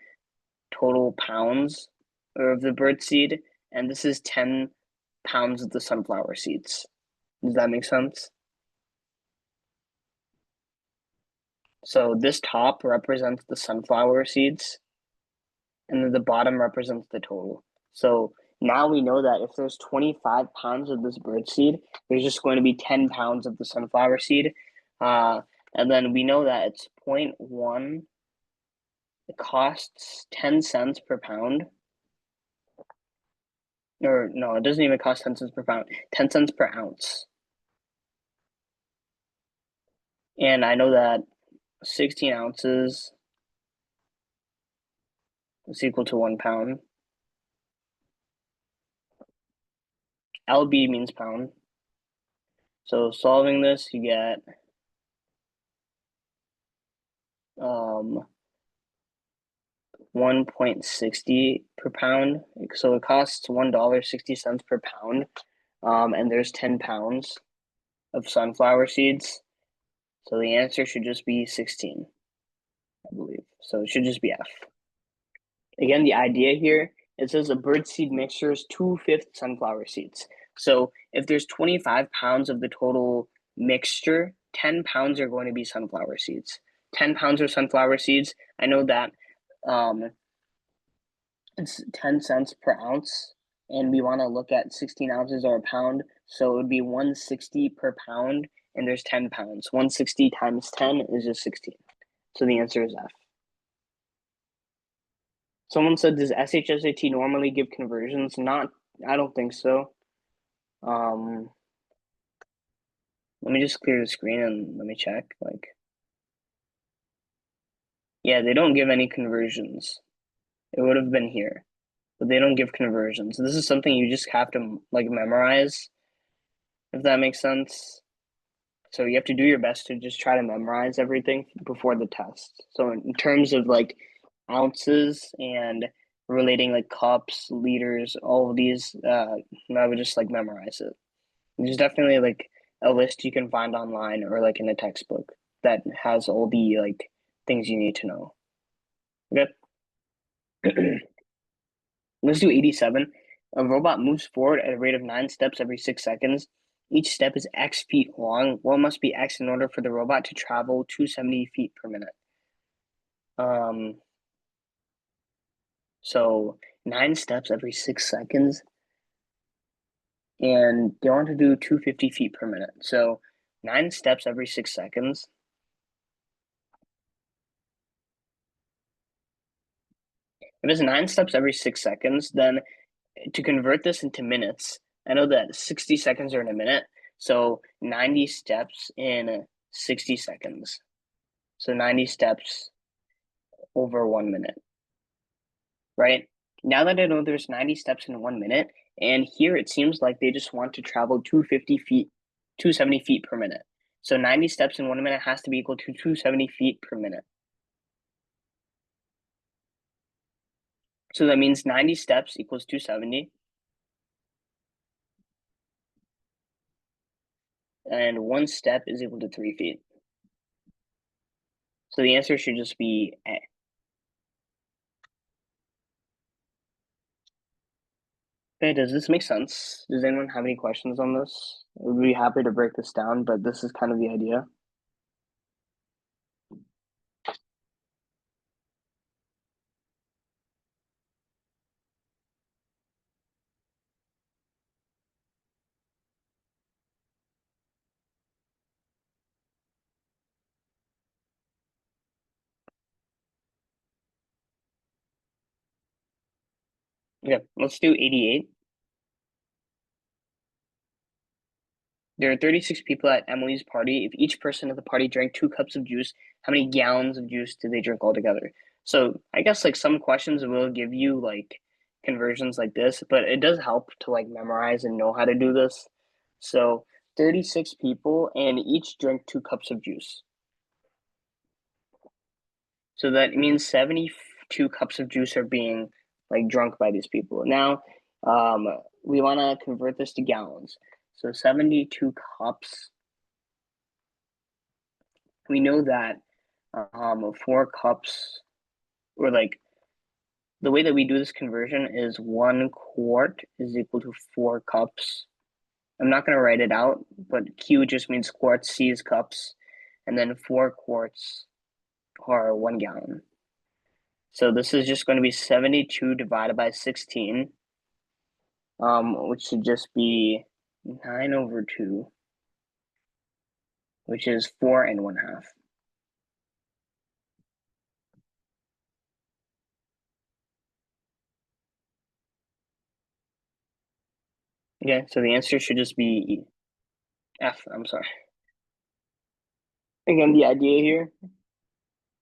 total pounds of the bird seed, and this is 10 pounds of the sunflower seeds. Does that make sense? So this top represents the sunflower seeds, and then the bottom represents the total. So now we know that if there's 25 pounds of this bird seed, there's just going to be 10 pounds of the sunflower seed. And then we know that it's 0.1. It costs 10 cents per pound. Or no, it doesn't even cost 10 cents per pound, 10 cents per ounce. And I know that 16 ounces is equal to 1 pound. LB means pound. So solving this, you get 1.60 per pound. So it costs $1.60 per pound. And there's 10 pounds of sunflower seeds. So the answer should just be 16, I believe. So it should just be F. Again, the idea here, it says a bird seed mixture is 2/5 sunflower seeds. So if there's 25 pounds of the total mixture, 10 pounds are going to be sunflower seeds. 10 pounds of sunflower seeds, I know that it's 10 cents per ounce, and we want to look at 16 ounces or a pound, so it would be 160 per pound, and there's 10 pounds. 160 times 10 is just 16. So the answer is F. Someone said, does SHSAT normally give conversions? I don't think so. Let me just clear the screen and let me check. Yeah, they don't give any conversions. It would have been here, but they don't give conversions. This is something you just have to memorize, if that makes sense. So you have to do your best to just try to memorize everything before the test. So in terms of ounces and relating cups, liters, all of these, I would just memorize it. There's definitely a list you can find online or in a textbook that has all the things you need to know. Okay. Let's do 87. A robot moves forward at a rate of 9 steps every 6 seconds. Each step is X feet long. What must be X in order for the robot to travel 270 feet per minute? So 9 steps every 6 seconds, and they want to do 250 feet per minute. So 9 steps every 6 seconds. If it's 9 steps every 6 seconds, then to convert this into minutes, I know that 60 seconds are in a minute. So 90 steps in 60 seconds. So 90 steps over 1 minute, right? Now that I know there's 90 steps in 1 minute, and here it seems like they just want to travel 270 feet per minute. So 90 steps in 1 minute has to be equal to 270 feet per minute. So that means 90 steps equals 270. And 1 step is equal to 3 feet. So the answer should just be A. Okay, does this make sense? Does anyone have any questions on this? I would be happy to break this down, but this is kind of the idea. Okay, let's do 88. There are 36 people at Emily's party. If each person at the party drank 2 cups of juice, how many gallons of juice did they drink altogether? So I guess some questions will give you conversions like this, but it does help to memorize and know how to do this. So 36 people and each drink 2 cups of juice. So that means 72 cups of juice are being like drunk by these people. Now, we want to convert this to gallons. So 72 cups. We know that 4 cups, or like the way that we do this conversion is 1 quart is equal to 4 cups. I'm not going to write it out, but Q just means quarts, C is cups, and then 4 quarts are 1 gallon. So this is just going to be 72 divided by 16, which should just be 9/2, which is 4 1/2. Okay, so the answer should just be F, I'm sorry. Again, the idea here,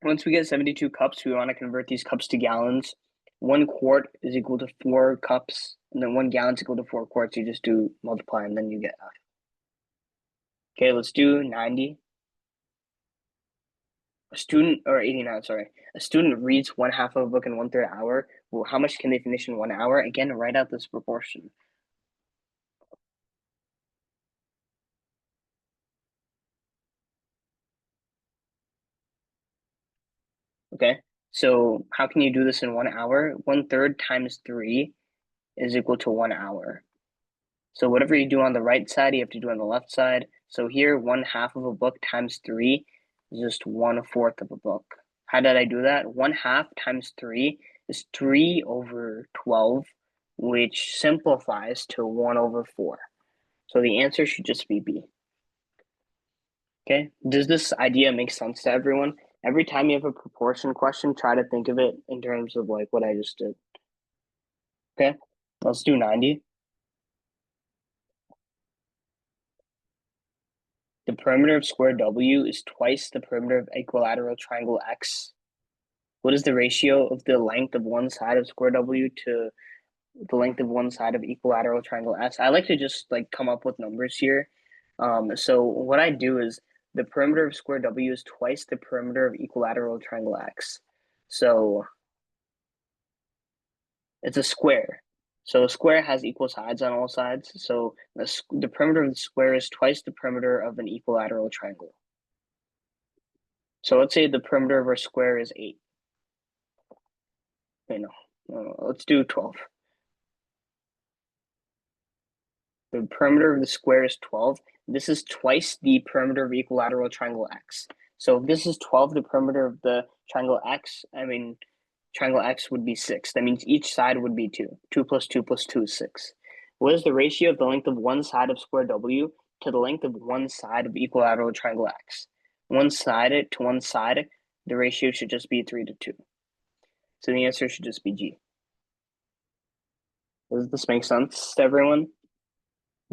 once we get 72 cups, we want to convert these cups to gallons. 1 quart is equal to 4 cups, and then 1 gallon is equal to 4 quarts. You just do multiply, and then you get F. Okay, let's do 90. A student, or 89, sorry. A student reads 1/2 of a book in 1/3 hour. Well, how much can they finish in 1 hour? Again, write out this proportion. Okay, so how can you do this in 1 hour? 1/3 times 3 is equal to 1 hour. So whatever you do on the right side, you have to do on the left side. So here, 1/2 of a book times 3 is just 1/4 of a book. How did I do that? 1/2 times 3 is 3/12, which simplifies to 1/4. So the answer should just be B. Okay, does this idea make sense to everyone? Every time you have a proportion question, try to think of it in terms of like what I just did. Okay, let's do 90. The perimeter of square W is twice the perimeter of equilateral triangle X. What is the ratio of the length of one side of square W to the length of one side of equilateral triangle S? I like to just like come up with numbers here. So what I do is the perimeter of square W is twice the perimeter of equilateral triangle X. So it's a square. So a square has equal sides on all sides. So the perimeter of the square is twice the perimeter of an equilateral triangle. So let's say the perimeter of our square is 8. Wait, no, let's do 12. The perimeter of the square is 12. This is twice the perimeter of equilateral triangle X. So if this is 12, the perimeter of the triangle X, triangle X would be 6. That means each side would be 2. 2 plus 2 plus 2 is 6. What is the ratio of the length of one side of square W to the length of one side of equilateral triangle X? One side to one side, the ratio should just be 3:2. So the answer should just be G. Does this make sense to everyone?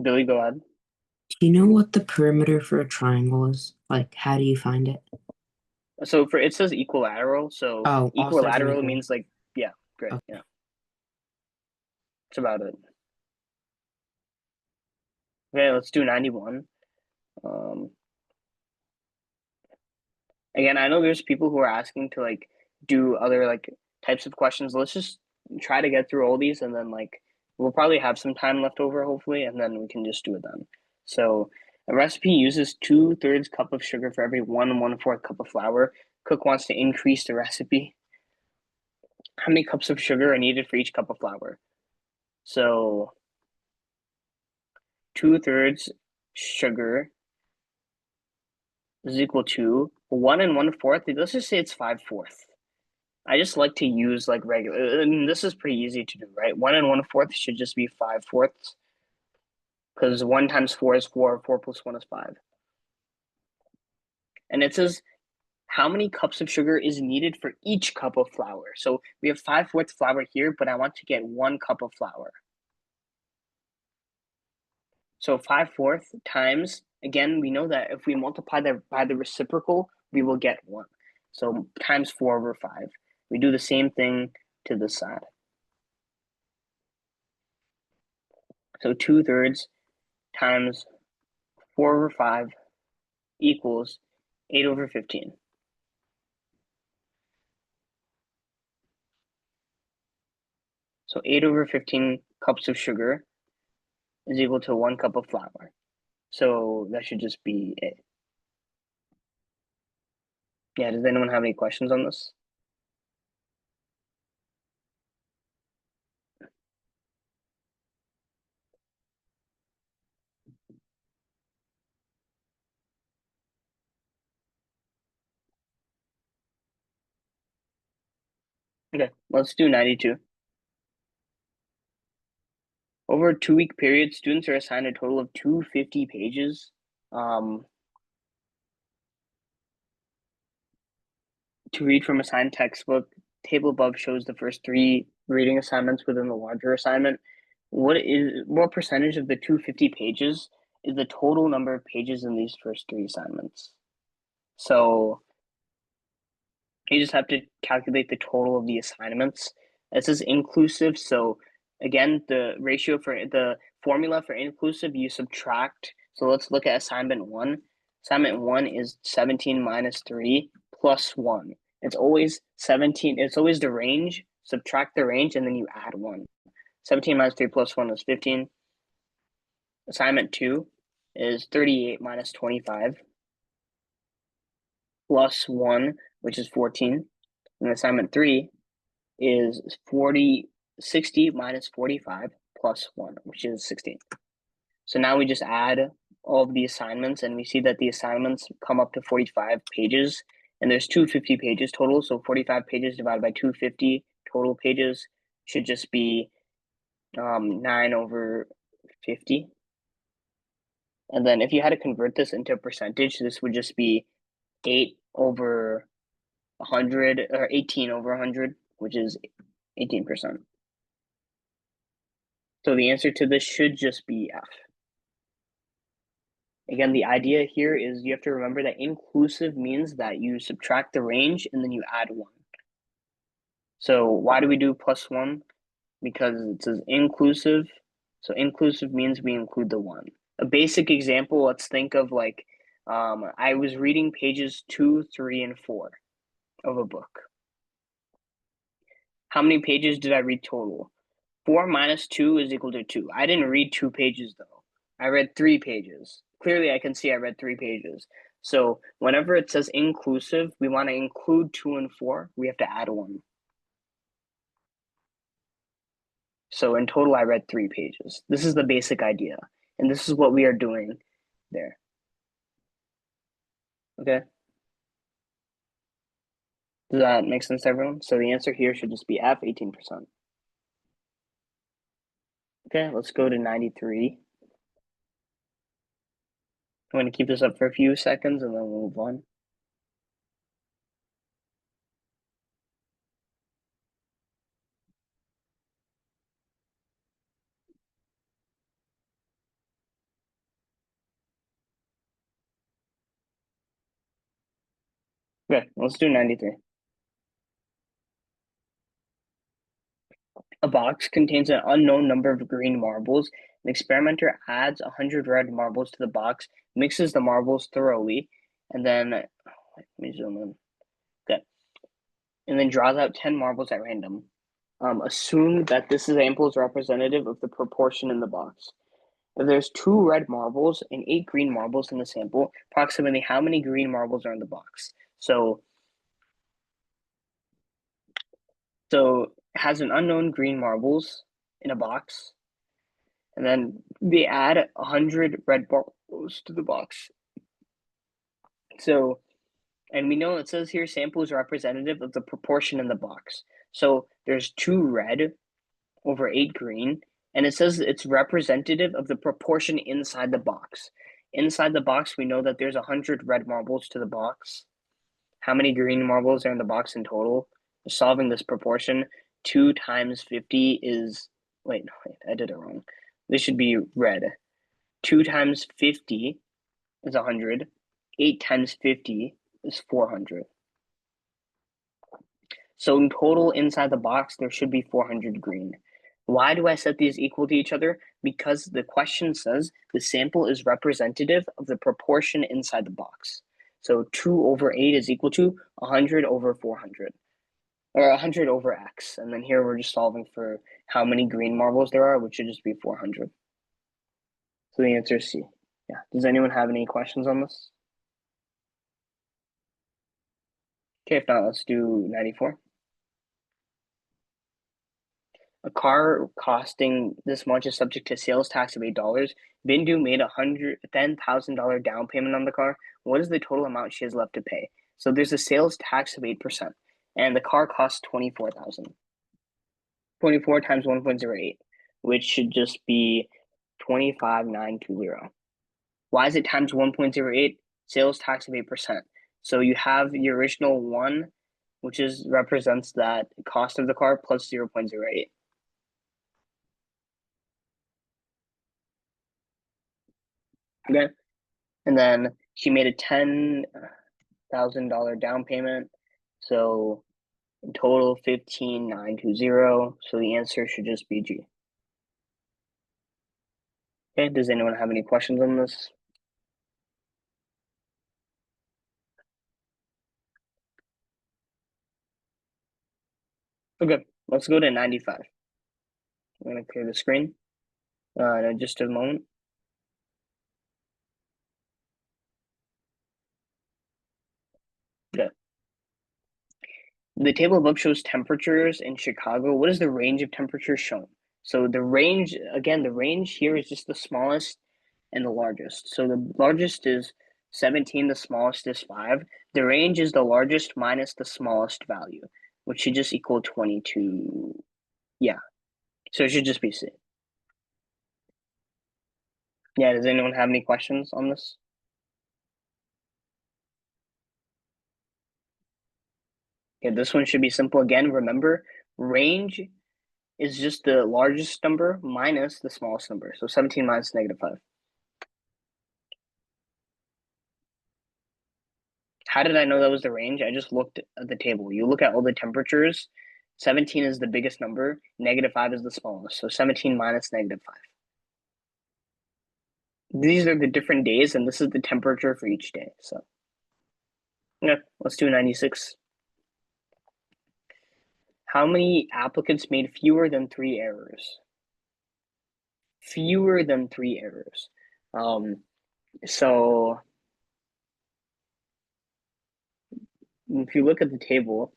Billy, go ahead. Do you know what the perimeter for a triangle is? Like, how do you find it? So it says equilateral. So Oh, all sides are equilateral equal. means like, yeah, great. Okay. Yeah. That's about it. Okay, let's do 91. Again, I know there's people who are asking to like do other like types of questions. Let's just try to get through all these, and then like we'll probably have some time left over, hopefully, and then we can just do it then. So a recipe uses 2/3 cup of sugar for every 1/4 cup of flour. Cook wants to increase the recipe. How many cups of sugar are needed for each cup of flour? So 2/3 sugar is equal to 1 1/4. Let's just say it's 5/4. I just like to use like regular, and this is pretty easy to do, right? 1 1/4 should just be 5/4, because 1 times 4 is 4, 4 plus 1 is 5. And it says how many cups of sugar is needed for each cup of flour. So we have 5/4 flour here, but I want to get 1 cup of flour. So 5/4 times, again, we know that if we multiply that by the reciprocal, we will get 1. So times 4/5. We do the same thing to this side. So 2/3 times 4/5 equals 8/15. So 8 over 15 cups of sugar is equal to 1 cup of flour. So that should just be it. Yeah, does anyone have any questions on this? Okay, let's do 92. Over a 2-week period, students are assigned a total of 250 pages. To read from assigned textbook. Table above shows the first 3 reading assignments within the larger assignment. What percentage of the 250 pages is the total number of pages in these first 3 assignments? So you just have to calculate the total of the assignments. This is inclusive, so again, the ratio for the formula for inclusive, you subtract. So let's look at assignment 1. Assignment 1 is 17 minus 3 plus 1. It's always 17, it's always the range, subtract the range, and then you add 1. 17 minus 3 plus 1 is 15. Assignment 2 is 38 minus 25 plus 1, which is 14. And assignment 3 is 60 minus 45 plus 1, which is 16. So now we just add all of the assignments, and we see that the assignments come up to 45 pages, and there's 250 pages total. So 45 pages divided by 250 total pages should just be 9 over 50. And then if you had to convert this into a percentage, this would just be 8 over 100, or 18 over 100, which is 18%. So the answer to this should just be F. Again, the idea here is you have to remember that inclusive means that you subtract the range and then you add 1. So why do we do plus 1? Because it says inclusive. So inclusive means we include the 1. A basic example, let's think of like, I was reading pages 2, 3, and 4 of a book. How many pages did I read total? 4 minus 2 is equal to 2. I didn't read 2 pages though. I read 3 pages. Clearly I can see I read 3 pages. So whenever it says inclusive, we want to include 2 and 4. We have to add 1. So in total, I read 3 pages. This is the basic idea. And this is what we are doing there. Okay? Does that make sense to everyone? So the answer here should just be F, 18%. Okay, let's go to 93. I'm going to keep this up for a few seconds and then we'll move on. Okay, let's do 93. A box contains an unknown number of green marbles. An experimenter adds 100 red marbles to the box, mixes the marbles thoroughly, and then, let me zoom in. Okay. And then draws out 10 marbles at random. Assume that this sample is representative of the proportion in the box. If there's 2 red marbles and 8 green marbles in the sample, approximately how many green marbles are in the box? So it has an unknown green marbles in a box, and then they add 100 red marbles to the box. So, and we know it says here sample is representative of the proportion in the box. So there's 2 red over 8 green, and it says it's representative of the proportion inside the box. Inside the box, we know that there's 100 red marbles to the box. How many green marbles are in the box in total? Solving this proportion, 2 times 50 is, wait, I did it wrong. This should be red. 2 times 50 is 100. 8 times 50 is 400. So in total inside the box, there should be 400 green. Why do I set these equal to each other? Because the question says the sample is representative of the proportion inside the box. So 2 over 8 is equal to 100 over 400, or 100 over x. And then here we're just solving for how many green marbles there are, which should just be 400. So the answer is C. Yeah. Does anyone have any questions on this? Okay, if not, let's do 94. A car costing this much is subject to sales tax of $8. Bindu made $110,000 down payment on the car. What is the total amount she has left to pay? So there's a sales tax of 8%, and the car costs $24,000. 24 times 1.08, which should just be 25,920. Why is it times 1.08? Sales tax of 8%. So you have the original 1, which represents that cost of the car, plus 0.08. Okay. And then she made a $10,000 down payment. So in total, 15,920. So the answer should just be G. Okay. Does anyone have any questions on this? Okay. Let's go to 95. I'm going to clear the screen in just a moment. Okay. The table above shows temperatures in Chicago. What is the range of temperatures shown? So the range, again, the range here is just the smallest and the largest. So the largest is 17, the smallest is 5. The range is the largest minus the smallest value, which should just equal 22. Yeah. So it should just be C. Yeah, does anyone have any questions on this? Okay, this one should be simple. Again, remember, range is just the largest number minus the smallest number. So 17 minus -5. How did I know that was the range? I just looked at the table. You look at all the temperatures. 17 is the biggest number. -5 is the smallest. So 17 minus -5. These are the different days, and this is the temperature for each day. So, yeah, let's do 96. How many applicants made fewer than 3 errors? Fewer than 3 errors. So if you look at the table,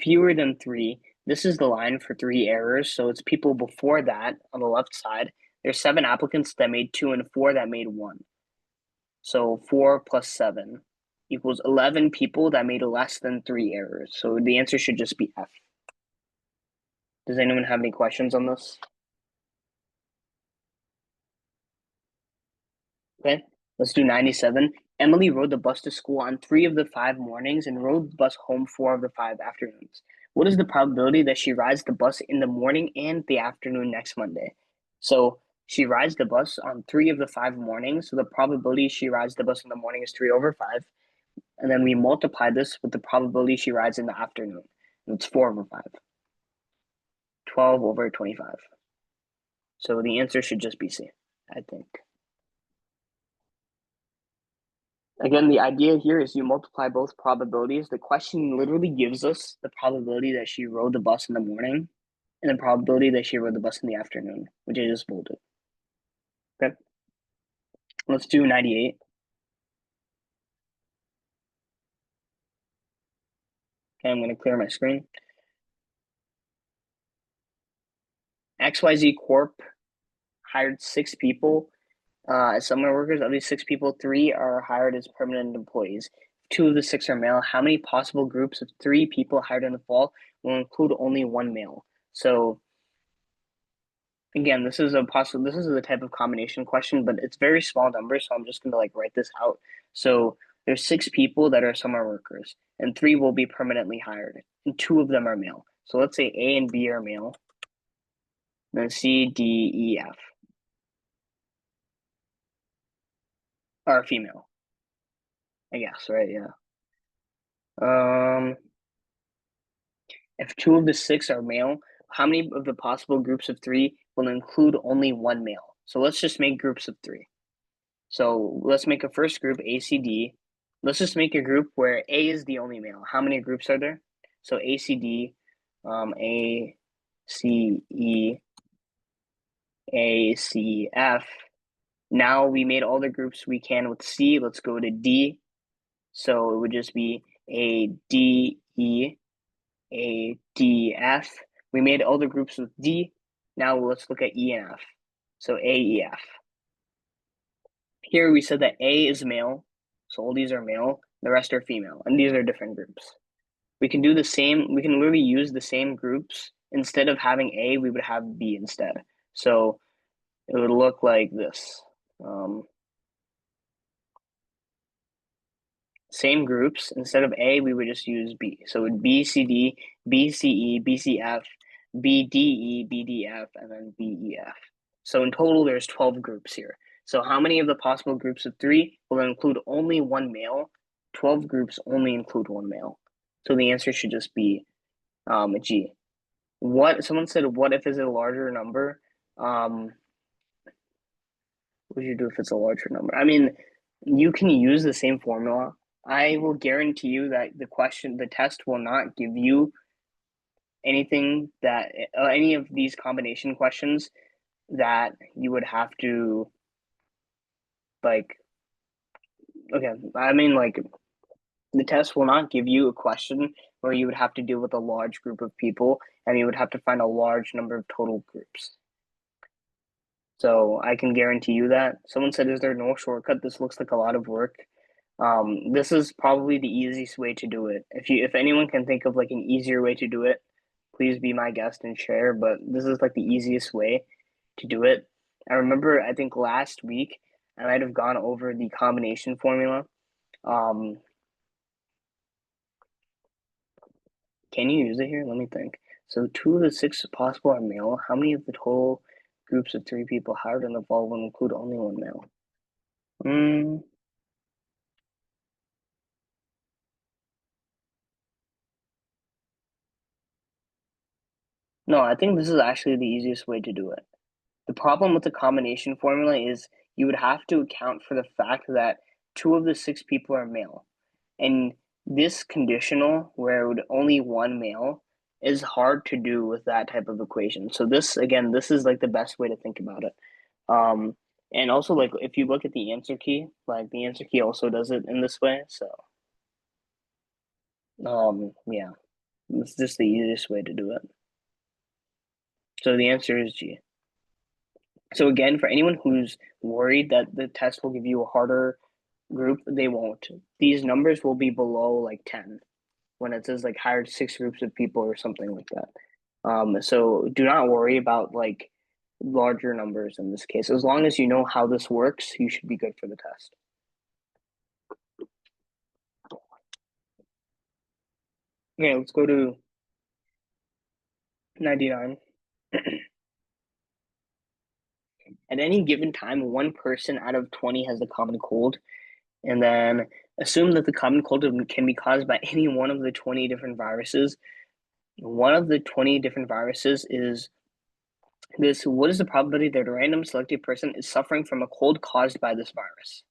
fewer than 3, this is the line for 3 errors. So it's people before that on the left side. There's 7 applicants that made 2 and 4 that made 1. So 4 plus 7 equals 11 people that made less than 3 errors. So the answer should just be F. Does anyone have any questions on this? Okay, let's do 97. Emily rode the bus to school on 3 of the 5 mornings and rode the bus home 4 of the 5 afternoons. What is the probability that she rides the bus in the morning and the afternoon next Monday? So she rides the bus on 3 of the 5 mornings. So the probability she rides the bus in the morning is 3 over 5. And then we multiply this with the probability she rides in the afternoon. And it's 4 over 5. 12 over 25. So the answer should just be C, I think. Again, the idea here is you multiply both probabilities. The question literally gives us the probability that she rode the bus in the morning and the probability that she rode the bus in the afternoon, which I just bolded. Okay. Let's do 98. Okay, I'm going to clear my screen. XYZ Corp hired 6 people as summer workers. Of these 6 people, 3 are hired as permanent employees. 2 of the 6 are male. How many possible groups of 3 people hired in the fall will include only 1 male? So again, this is the type of combination question, but it's very small numbers, so I'm just gonna write this out. So there's 6 people that are summer workers, and 3 will be permanently hired, and 2 of them are male. So let's say A and B are male, then C, D, E, F are female, I guess, right? Yeah. If 2 of the 6 are male, how many of the possible groups of 3 will include only 1 male? So let's just make groups of 3. So let's make a first group, ACD. Let's just make a group where A is the only male. How many groups are there? So ACD, A, C, E, A, C, F. Now we made all the groups we can with C. Let's go to D. So it would just be A, D, E, A, D, F. We made all the groups with D. Now let's look at E and F. So A, E, F. Here we said that A is male, so all these are male, the rest are female, and these are different groups. We can do the same, we can literally use the same groups. Instead of having A, we would have B instead. So it would look like this. Same groups, instead of A, we would just use B. So it would B, C, D, B, C, E, B, C, F, B, D, E, B, D, F, and then B, E, F. So in total, there's 12 groups here. So how many of the possible groups of 3 will include only one male? 12 groups only include one male. So the answer should just be G. Someone said, what if it's a larger number? What would you do if it's a larger number? I mean, you can use the same formula. I will guarantee you that the test will not give you anything that any of these combination questions that you would have to like. Okay, I mean, like, the test will not give you a question where you would have to deal with a large group of people and you would have to find a large number of total groups. So I can guarantee you that. Someone said, is there no shortcut? This looks like a lot of work. This is probably the easiest way to do it. If anyone can think of like an easier way to do it, please be my guest and share. But this is like the easiest way to do it. I remember, I think last week I might have gone over the combination formula. Can you use it here? Let me think. So 2 of the 6 possible are male. How many of the total groups of 3 people hired in the fall will include only one male? No, I think this is actually the easiest way to do it. The problem with the combination formula is you would have to account for the fact that 2 of the 6 people are male. And this conditional, where it would only one male, is hard to do with that type of equation. So this is like the best way to think about it. And also, like, if you look at the answer key, like the answer key also does it in this way. So yeah, it's just the easiest way to do it. So the answer is G. So again, for anyone who's worried that the test will give you a harder group, they won't. These numbers will be below like 10 when it says like hired 6 groups of people or something like that. So do not worry about like larger numbers in this case. As long as you know how this works, you should be good for the test. Okay, let's go to 99. At any given time, one person out of 20 has the common cold, and then assume that the common cold can be caused by any one of the 20 different viruses. One of the 20 different viruses is this. What is the probability that a random selected person is suffering from a cold caused by this virus?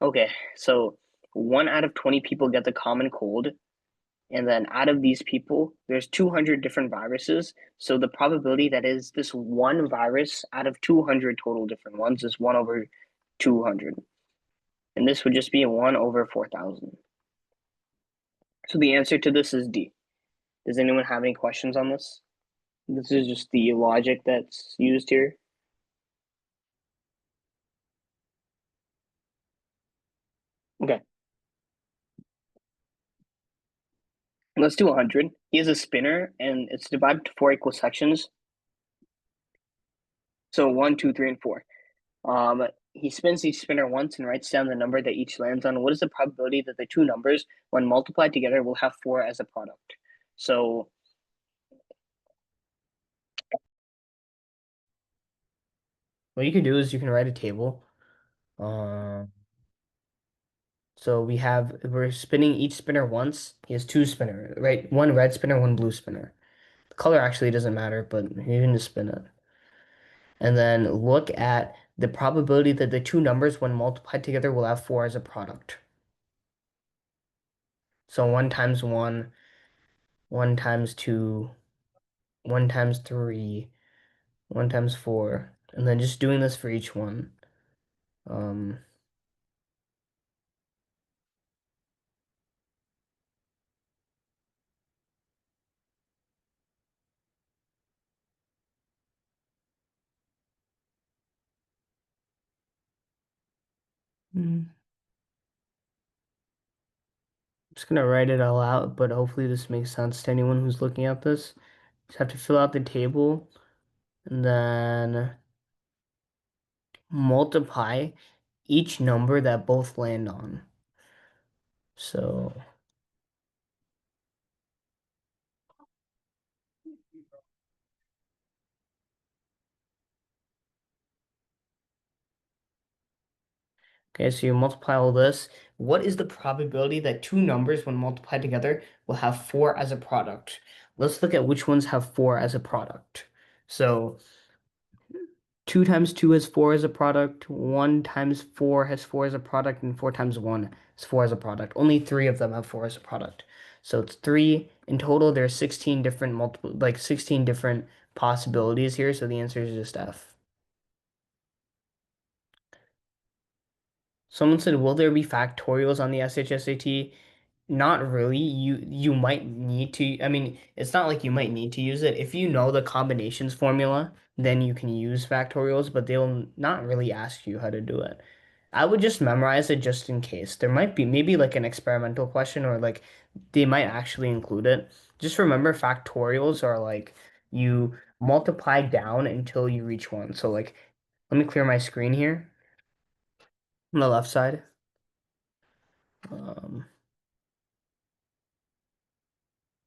Okay, so 1 out of 20 people get the common cold, and then out of these people, there's 200 different viruses. So the probability that is this one virus out of 200 total different ones is 1 over 200. And this would just be 1 over 4,000. So the answer to this is D. Does anyone have any questions on this? This is just the logic that's used here. Okay. Let's do 100. He has a spinner, and it's divided to 4 equal sections. So 1, 2, 3, and 4. He spins each spinner once and writes down the number that each lands on. What is the probability that the two numbers, when multiplied together, will have 4 as a product? So what you can do is you can write a table. So we're spinning each spinner once. He has 2 spinner, right? 1 red spinner, 1 blue spinner. The color actually doesn't matter, but you can just spin it. And then look at the probability that the two numbers, when multiplied together, will have 4 as a product. So 1 times 1, 1 times 2, 1 times 3, 1 times 4, and then just doing this for each one. Um, I'm just gonna write it all out, but hopefully this makes sense to anyone who's looking at this. Just have to fill out the table and then multiply each number that both land on. So, okay, so you multiply all this. What is the probability that two numbers, when multiplied together, will have 4 as a product? Let's look at which ones have 4 as a product. So, 2 times 2 has 4 as a product, 1 times 4 has 4 as a product, and 4 times 1 is 4 as a product. Only 3 of them have 4 as a product. So it's 3. In total, there are 16 different 16 different possibilities here, so the answer is just F. Someone said, will there be factorials on the SHSAT? Not really. You might need to. I mean, it's not like you might need to use it. If you know the combinations formula, then you can use factorials, but they'll not really ask you how to do it. I would just memorize it just in case. There might be maybe like an experimental question or like they might actually include it. Just remember factorials are like you multiply down until you reach one. So like let me clear my screen here on the left side. Um,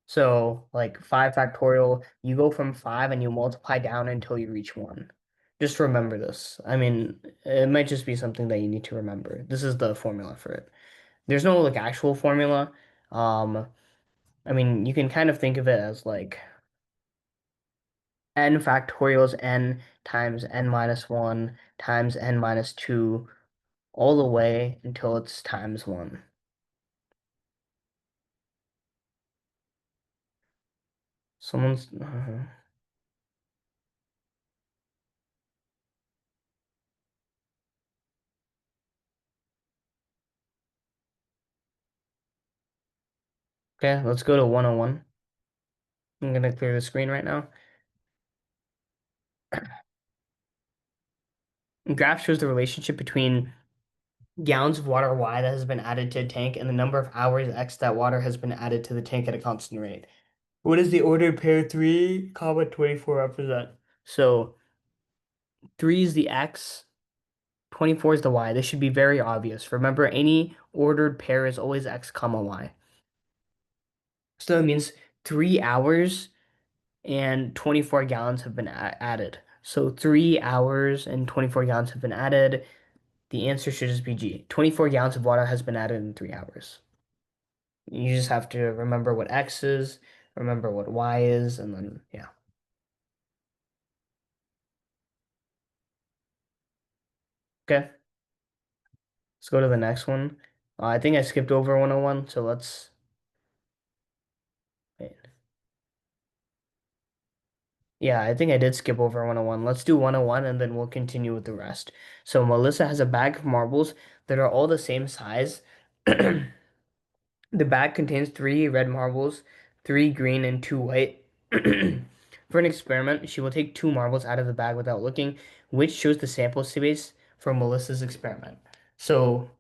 So like 5 factorial, you go from 5 and you multiply down until you reach 1. Just remember this. I mean, it might just be something that you need to remember. This is the formula for it. There's no like actual formula. Um, I mean, you can kind of think of it as like n factorial is n times n minus 1 times n minus 2 all the way until it's times 1. Someone's okay, let's go to 101. I'm gonna clear the screen right now. Graph shows the relationship between gallons of water Y that has been added to a tank and the number of hours X that water has been added to the tank at a constant rate. What does the ordered pair 3, 24 represent? So 3 is the X, 24 is the Y. This should be very obvious. Remember, any ordered pair is always X comma Y. So that means 3 hours and 24 gallons have been added. So 3 hours and 24 gallons have been added. The answer should just be G. 24 gallons of water has been added in 3 hours. You just have to remember what X is, remember what Y is, and then, yeah. Okay, let's go to the next one. I think I skipped over 101, so let's wait. Yeah, I think I did skip over 101. Let's do 101 and then we'll continue with the rest. So Melissa has a bag of marbles that are all the same size. The bag contains 3 red marbles, 3 green, and 2 white. For an experiment, she will take 2 marbles out of the bag without looking, which shows the sample space for Melissa's experiment. So,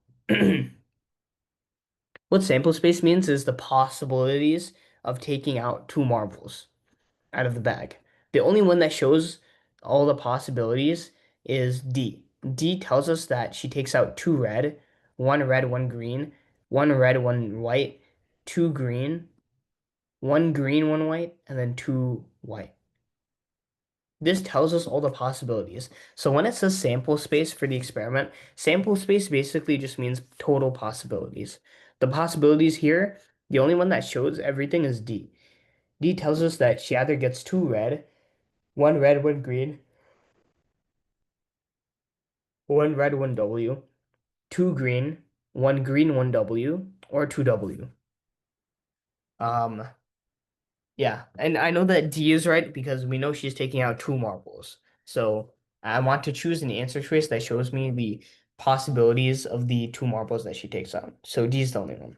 what sample space means is the possibilities of taking out 2 marbles out of the bag. The only one that shows all the possibilities is D. D tells us that she takes out 2 red, 1 green, 1 red, 1 white, 2 green, 1 green, 1 white, and then 2 white. This tells us all the possibilities. So when it says sample space for the experiment, sample space basically just means total possibilities. The possibilities here, the only one that shows everything is D. D tells us that she either gets 2 red, 1 green, 1 red, 1 W, 2 green, 1 W, or 2 W. Um, Yeah, and I know that D is right because we know she's taking out two marbles. So I want to choose an answer choice that shows me the possibilities of the two marbles that she takes out. So D is the only one.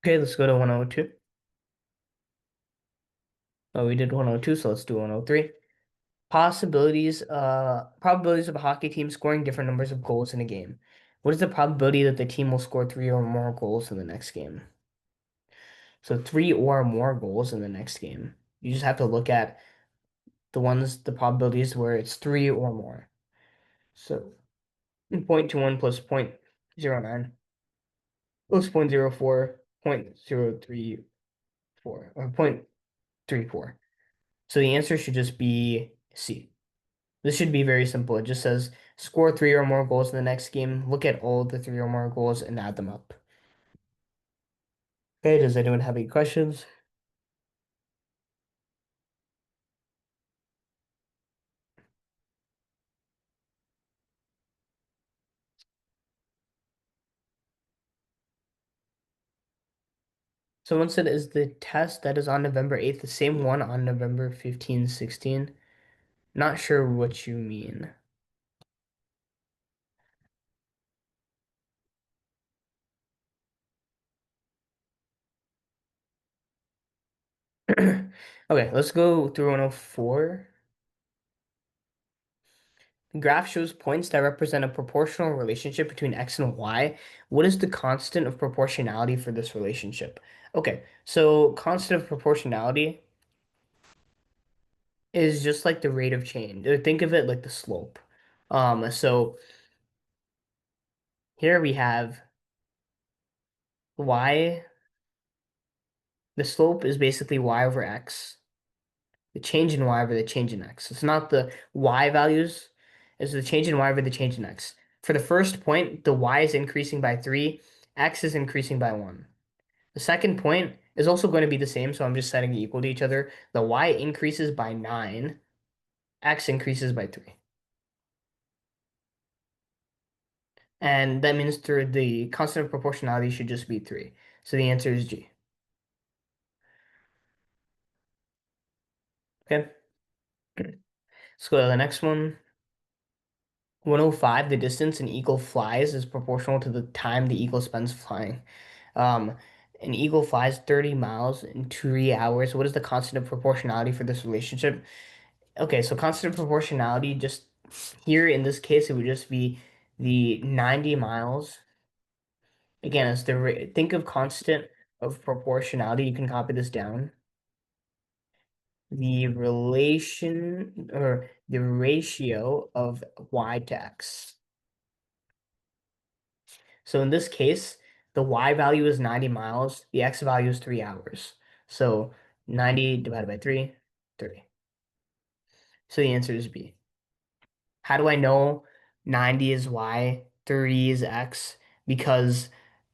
Okay, let's go to 102. Oh, we did 102, so let's do 103. Probabilities of a hockey team scoring different numbers of goals in a game. What is the probability that the team will score three or more goals in the next game? So three or more goals in the next game. You just have to look at the probabilities where it's three or more. So 0.21 plus 0.09 plus 0.04, 0.034, or 0.34. So the answer should just be C. This should be very simple. It just says score three or more goals in the next game. Look at all the three or more goals and add them up. Okay, does anyone have any questions? Someone said, is the test that is on November 8th the same one on November 15, 16? Not sure what you mean. Okay, let's go through 104. The graph shows points that represent a proportional relationship between x and y. What is the constant of proportionality for this relationship? Okay, so constant of proportionality is just like the rate of change. Think of it like the slope. So here we have y. The slope is basically y over x. The change in y over the change in x. It's not the y values, it's the change in y over the change in x. For the first point, the y is increasing by 3, x is increasing by 1. The second point is also going to be the same, so I'm just setting it equal to each other. The y increases by 9, x increases by 3. And that means through the constant of proportionality should just be 3. So the answer is G. Okay, let's go to the next one. 105, the distance an eagle flies is proportional to the time the eagle spends flying. Um, an eagle flies 30 miles in 3 hours. What is the constant of proportionality for this relationship? Okay, so constant of proportionality, just here in this case, it would just be the 90 miles. Again, as think of constant of proportionality, you can copy this down. The relation or the ratio of y to x. So in this case, the y value is 90 miles, the x value is 3 hours. So 90 divided by 3, 30. So the answer is B. How do I know 90 is y, 30 is x? Because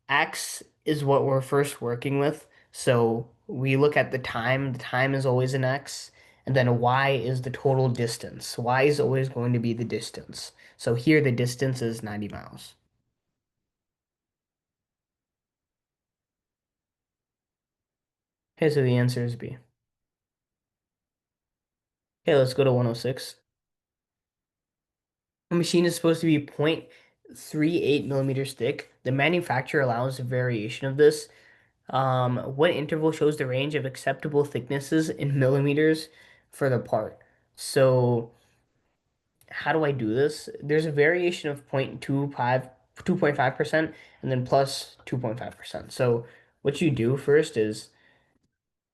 x is what we're first working with. So we look at the time is always an x, and then y is the total distance. Y is always going to be the distance. So here the distance is 90 miles. Okay, so the answer is B. Okay, let's go to 106. A machine is supposed to be 0.38 millimeters thick. The manufacturer allows a variation of this. What interval shows the range of acceptable thicknesses in millimeters for the part? So how do I do this? There's a variation of 2.5% and then plus 2.5%. So what you do first is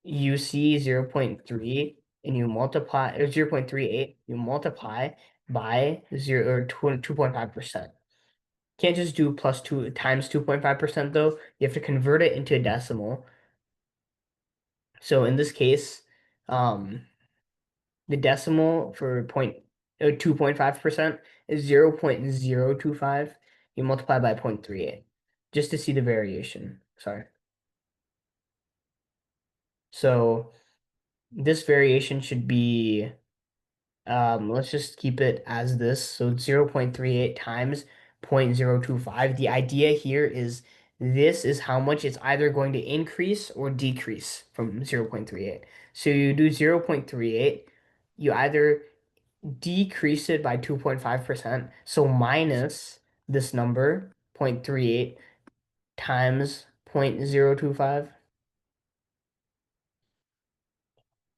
you see 0.3 and you multiply, or 0.38, you multiply by 2.5%. Can't just do plus 2 times 2.5% though. You have to convert it into a decimal. So in this case, um, the decimal for 2.5% is 0.025. You multiply by 0.38 just to see the variation. Sorry. So this variation should be, let's just keep it as this. So 0.38 times 0.025. The idea here is this is how much it's either going to increase or decrease from 0.38. So you do 0.38, you either decrease it by 2.5%, so minus this number, 0.38 times 0.025,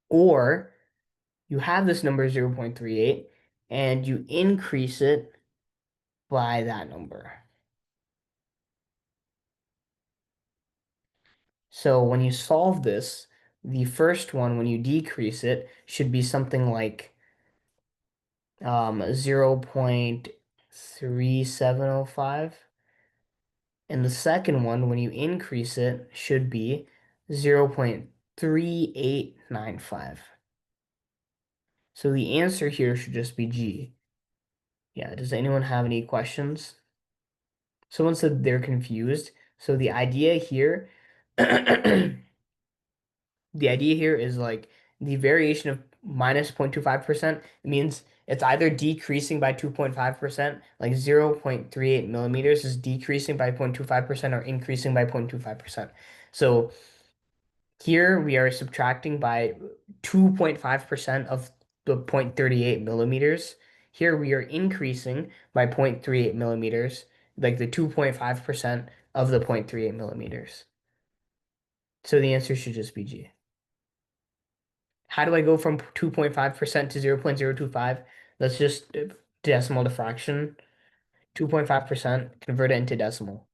or you have this number 0.38 and you increase it by that number. So when you solve this, the first one, when you decrease it, should be something like 0.3705. And the second one, when you increase it, should be 0.3895. So the answer here should just be G. Yeah, does anyone have any questions? Someone said they're confused. So the idea here, the idea here is like the variation of minus 0.25% means it's either decreasing by 2.5%, like 0.38 millimeters is decreasing by 0.25% or increasing by 0.25%. So here we are subtracting by 2.5% of the 0.38 millimeters. Here we are increasing by 0.38 millimeters, like the 2.5% of the 0.38 millimeters. So the answer should just be G. How do I go from 2.5% to 0.025? Let's just decimal to fraction. 2.5%, convert it into decimal.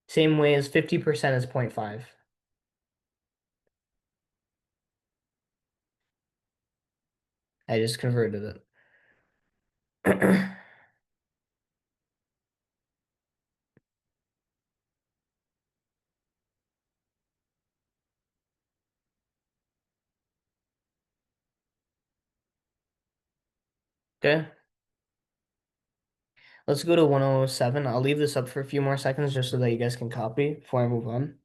Same way as 50% is 0.5. I just converted it. Okay. Let's go to 107. I'll leave this up for a few more seconds just so that you guys can copy before I move on.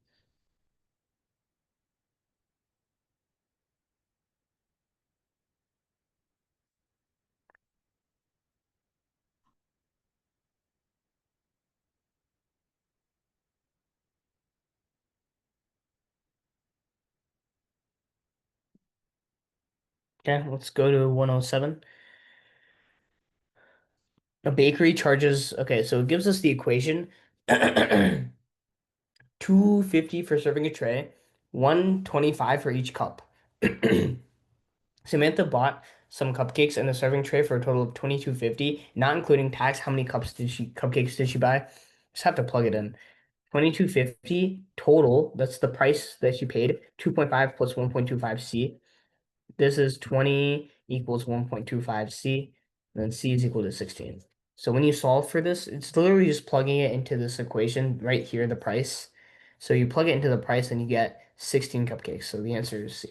Okay, let's go to 107. A bakery charges, okay, so it gives us the equation 250 for serving a tray, 125 for each cup. Samantha bought some cupcakes and a serving tray for a total of 22.50, not including tax. How many cupcakes did she buy? Just have to plug it in. 22.50 total. That's the price that she paid. 2.5 plus 1.25 C. This is 20 equals 1.25 C. And then C is equal to 16. So when you solve for this, it's literally just plugging it into this equation right here, the price. So you plug it into the price and you get 16 cupcakes. So the answer is C.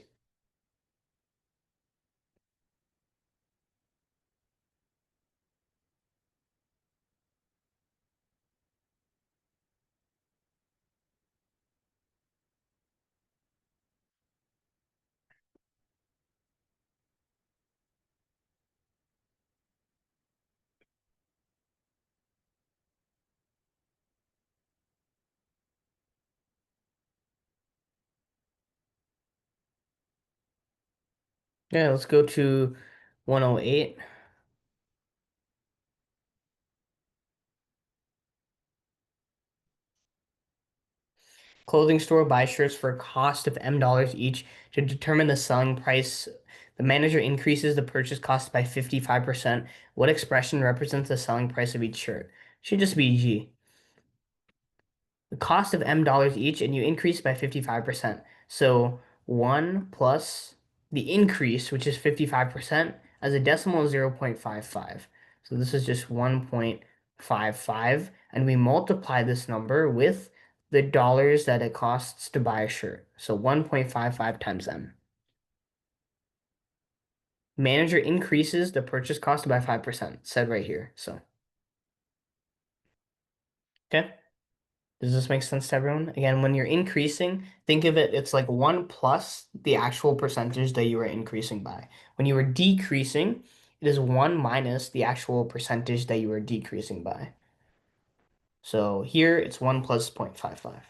Yeah, let's go to 108. Clothing store buys shirts for a cost of M dollars each. To determine the selling price, the manager increases the purchase cost by 55%. What expression represents the selling price of each shirt? Should just be G. The cost of M dollars each, and you increase by 55%. So 1 plus the increase, which is 55%, as a decimal is 0.55. So this is just 1.55, and we multiply this number with the dollars that it costs to buy a shirt. So 1.55 times M. Manager increases the purchase cost by 5%, said right here. So, okay. Does this make sense to everyone? Again, when you're increasing, think of it, it's like 1 plus the actual percentage that you were increasing by. When you were decreasing, it is 1 minus the actual percentage that you were decreasing by. So here it's 1 plus 0.55.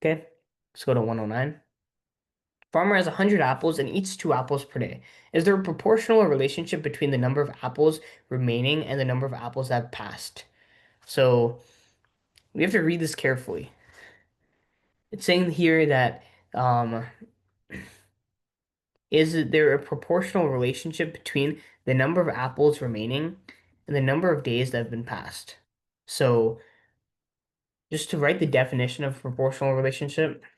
Okay, let's go to 109. Farmer has 100 apples and eats 2 apples per day. Is there a proportional relationship between the number of apples remaining and the number of apples that have passed? So we have to read this carefully. It's saying here that um, is there a proportional relationship between the number of apples remaining and the number of days that have been passed? So just to write the definition of proportional relationship, I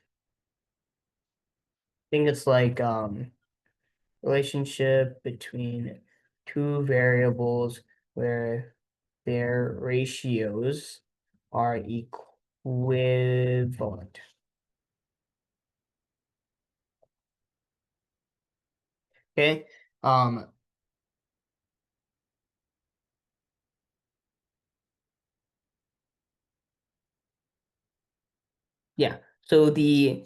think it's like relationship between two variables where their ratios are equivalent. Okay. Um, yeah. So the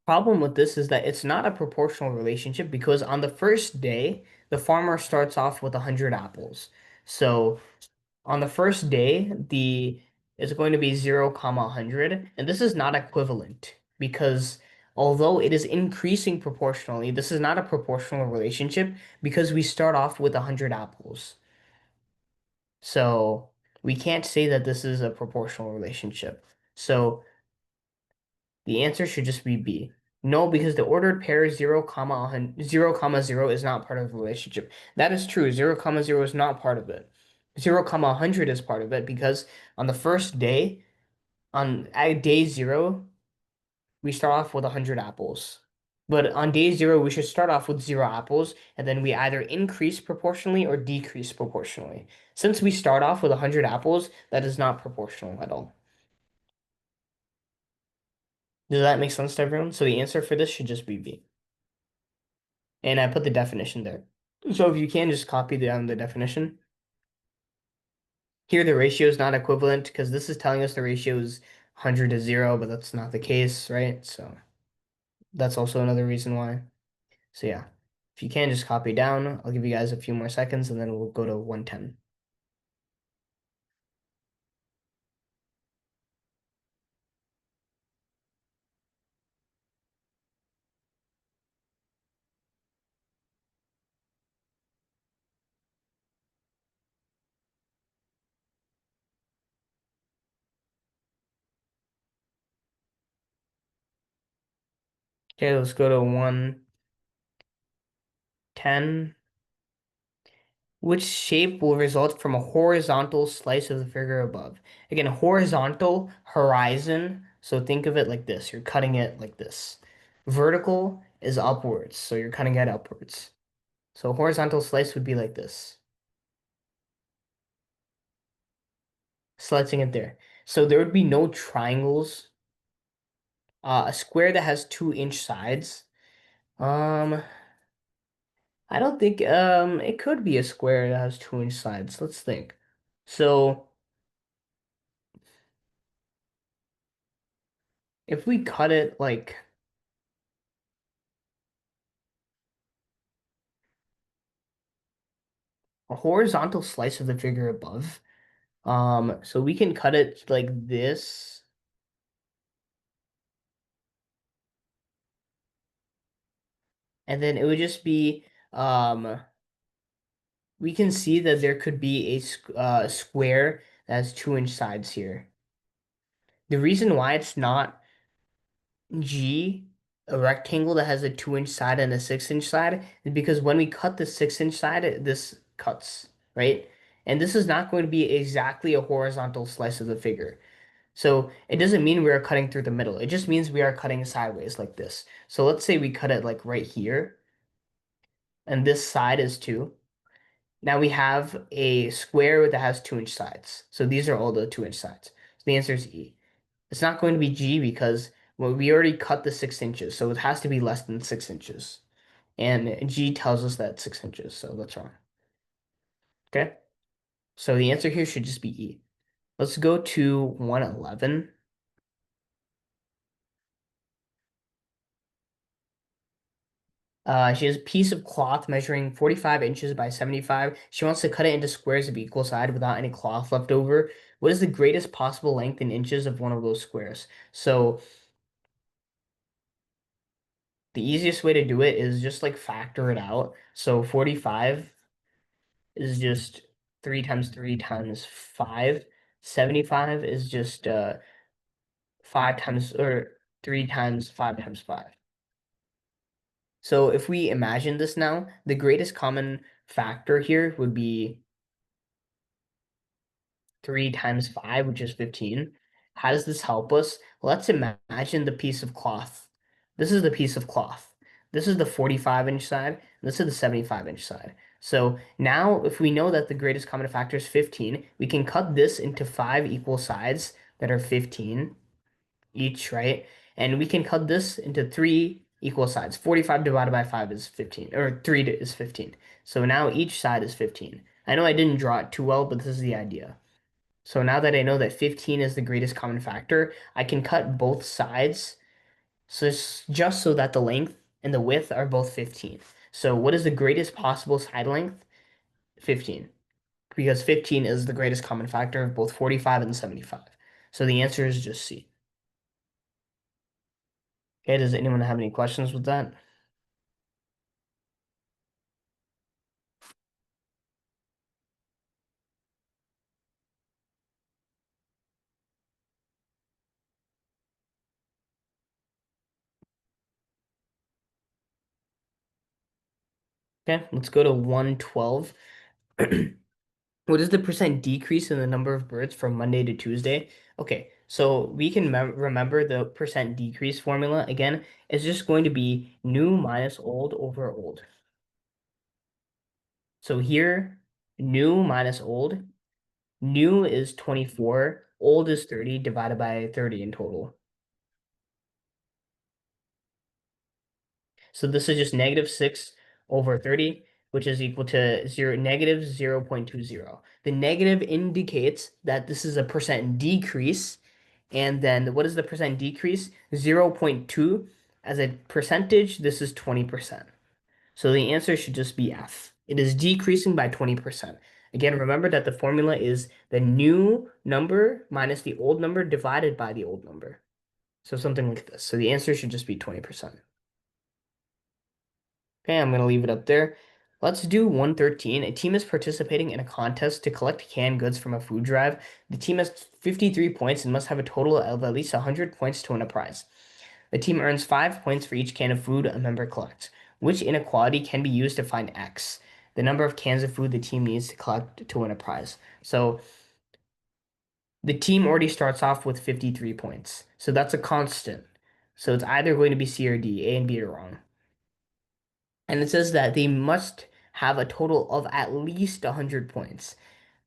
problem with this is that it's not a proportional relationship because on the first day, the farmer starts off with 100 apples. So on the first day, the it's going to be 0, 100, and this is not equivalent because although it is increasing proportionally, this is not a proportional relationship because we start off with 100 apples. So we can't say that this is a proportional relationship. So the answer should just be B. No, because the ordered pair 0, 0, 0 is not part of the relationship. That is true. 0, 0 is not part of it. 0, 100 is part of it because on the first day, on at day 0, we start off with 100 apples. But on day 0, we should start off with 0 apples, and then we either increase proportionally or decrease proportionally. Since we start off with 100 apples, that is not proportional at all. Does that make sense to everyone? So the answer for this should just be B. And I put the definition there. So if you can just copy the definition. Here the ratio is not equivalent because this is telling us the ratio is 100 to 0, but that's not the case, right? So that's also another reason why. So yeah, if you can just copy down, I'll give you guys a few more seconds and then we'll go to 110. Okay, let's go to 110. Which shape will result from a horizontal slice of the figure above? Again, horizontal, horizon. So think of it like this. You're cutting it like this. Vertical is upwards. So you're cutting it upwards. So horizontal slice would be like this. Slicing it there. So there would be no triangles. A square that has 2-inch sides. Um, I don't think it could be a square that has 2-inch sides. Let's think. So if we cut it like a horizontal slice of the figure above. So we can cut it like this, and then it would just be, we can see that there could be a square that has 2-inch sides here. The reason why it's not G, a rectangle that has a 2-inch side and a 6-inch side, is because when we cut the 6-inch side, this cuts, right? And this is not going to be exactly a horizontal slice of the figure. So it doesn't mean we are cutting through the middle. It just means we are cutting sideways like this. So let's say we cut it like right here, and this side is 2. Now we have a square that has 2-inch sides. So these are all the 2-inch sides. So the answer is E. It's not going to be G because well, we already cut the 6 inches, so it has to be less than 6 inches. And G tells us that 6 inches, so that's wrong. Okay? So the answer here should just be E. Let's go to 111. She has a piece of cloth measuring 45 inches by 75. She wants to cut it into squares of equal side without any cloth left over. What is the greatest possible length in inches of one of those squares? So the easiest way to do it is just like factor it out. So 45 is just 3 times 3 times 5. 75 is just 5 times or 3 times 5 times 5. So if we imagine this now, the greatest common factor here would be 3 times 5, which is 15. How does this help us? Let's imagine the piece of cloth. This is the piece of cloth. This is the 45-inch side. This is the 75-inch side. So now if we know that the greatest common factor is 15, we can cut this into 5 equal sides that are 15 each, right? And we can cut this into 3 equal sides. 45 divided by 5 is 15, or 3 is 15. So now each side is 15. I know I didn't draw it too well, but this is the idea. So now that I know that 15 is the greatest common factor, I can cut both sides so it's just so that the length and the width are both 15. So what is the greatest possible side length? 15. Because 15 is the greatest common factor of both 45 and 75. So the answer is just C. Okay, does anyone have any questions with that? Okay, let's go to 112. What is the percent decrease in the number of birds from Monday to Tuesday? Okay, so we can remember the percent decrease formula. Again, it's just going to be new minus old over old. So here, new minus old. New is 24, old is 30, divided by 30 in total. So this is just negative 6 over 30, which is equal to negative 0.20. The negative indicates that this is a percent decrease. And then what is the percent decrease? 0.2. As a percentage, this is 20%. So the answer should just be F. It is decreasing by 20%. Again, remember that the formula is the new number minus the old number divided by the old number. So something like this. So the answer should just be 20%. Okay, I'm going to leave it up there. Let's do 113. A team is participating in a contest to collect canned goods from a food drive. The team has 53 points and must have a total of at least 100 points to win a prize. The team earns 5 points for each can of food a member collects. Which inequality can be used to find X? The number of cans of food the team needs to collect to win a prize. So the team already starts off with 53 points. So that's a constant. So it's either going to be C or D. A and B are wrong. And it says that they must have a total of at least 100 points.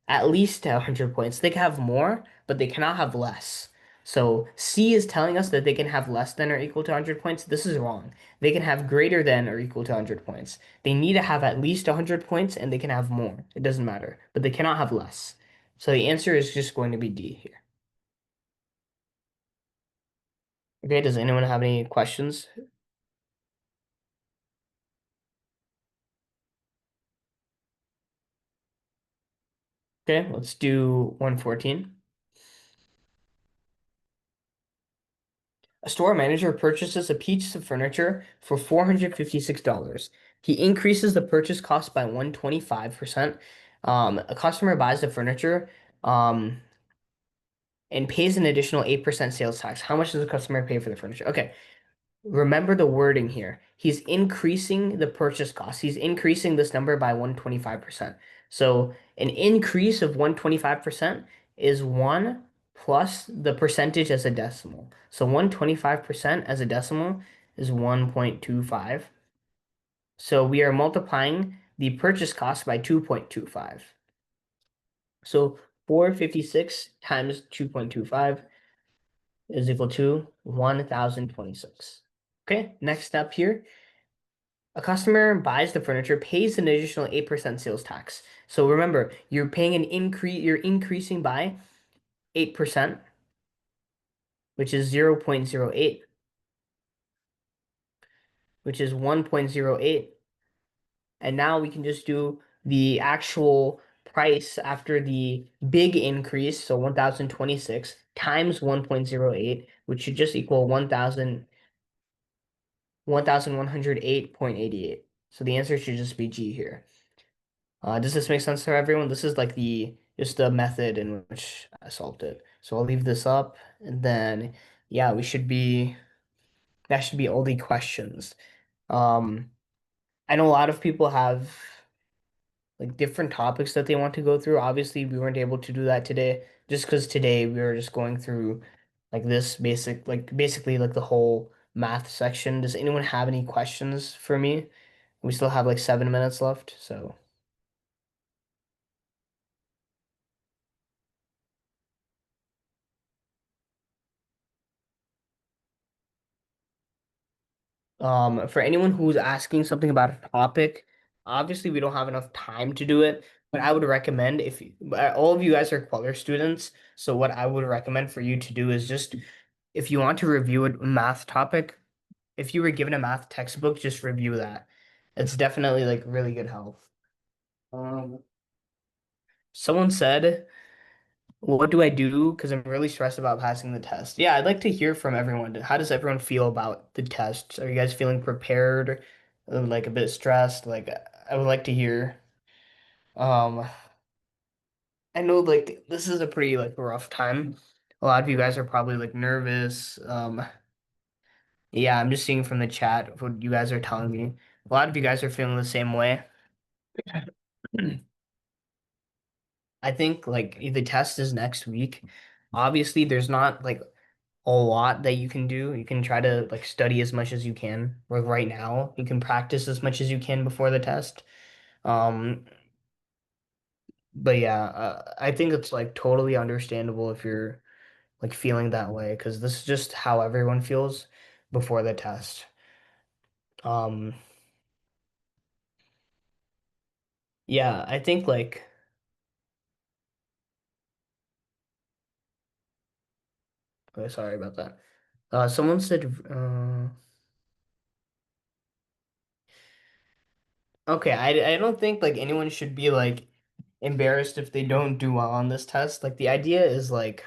At least 100 points. They can have more, but they cannot have less. So C is telling us that they can have less than or equal to 100 points. This is wrong. They can have greater than or equal to 100 points. They need to have at least 100 points and they can have more. It doesn't matter, but they cannot have less. So the answer is just going to be D here. Okay, does anyone have any questions? Okay, let's do 114. A store manager purchases a piece of furniture for $456. He increases the purchase cost by 125%. A customer buys the furniture and pays an additional 8% sales tax. How much does the customer pay for the furniture? Okay, remember the wording here. He's increasing the purchase cost. He's increasing this number by 125%. So an increase of 125% is 1 plus the percentage as a decimal. So 125% as a decimal is 1.25. So we are multiplying the purchase cost by 2.25. So 456 times 2.25 is equal to 1,026. Okay, next step here. A customer buys the furniture, pays an additional 8% sales tax. So remember, you're paying an increase, you're increasing by 8%, which is 0.08. which is 1.08. And now we can just do the actual price after the big increase, so 1026 times 1.08, which should just equal 1108.88. So the answer should just be G here. Does this make sense for everyone? This is like the just the method in which I solved it. So I'll leave this up, and then yeah, that should be all the questions. Um, I know a lot of people have like different topics that they want to go through. Obviously, we weren't able to do that today just because today we were just going through like this basic, like basically like the whole math section. Does anyone have any questions for me? We still have like 7 minutes left, so. For anyone who's asking something about a topic, obviously we don't have enough time to do it, but I would recommend all of you guys are Kweller students, so what I would recommend for you to do is just if you want to review a math topic, if you were given a math textbook, just review that. It's definitely like really good help. Um, Someone said, "What do I do? Because I'm really stressed about passing the test." Yeah, I'd like to hear from everyone. How does everyone feel about the tests? Are you guys feeling prepared? Like a bit stressed? Like I would like to hear. Um, I know like this is a pretty like rough time. A lot of you guys are probably like nervous. Yeah, I'm just seeing from the chat what you guys are telling me. A lot of you guys are feeling the same way. I think like the test is next week. Obviously, there's not like a lot that you can do. You can try to like study as much as you can. Like right now, you can practice as much as you can before the test. Um, but yeah, I think it's like totally understandable if you're like feeling that way because this is just how everyone feels before the test. Um, yeah, I think like sorry about that. Someone said okay, I don't think like anyone should be like embarrassed if they don't do well on this test. Like the idea is like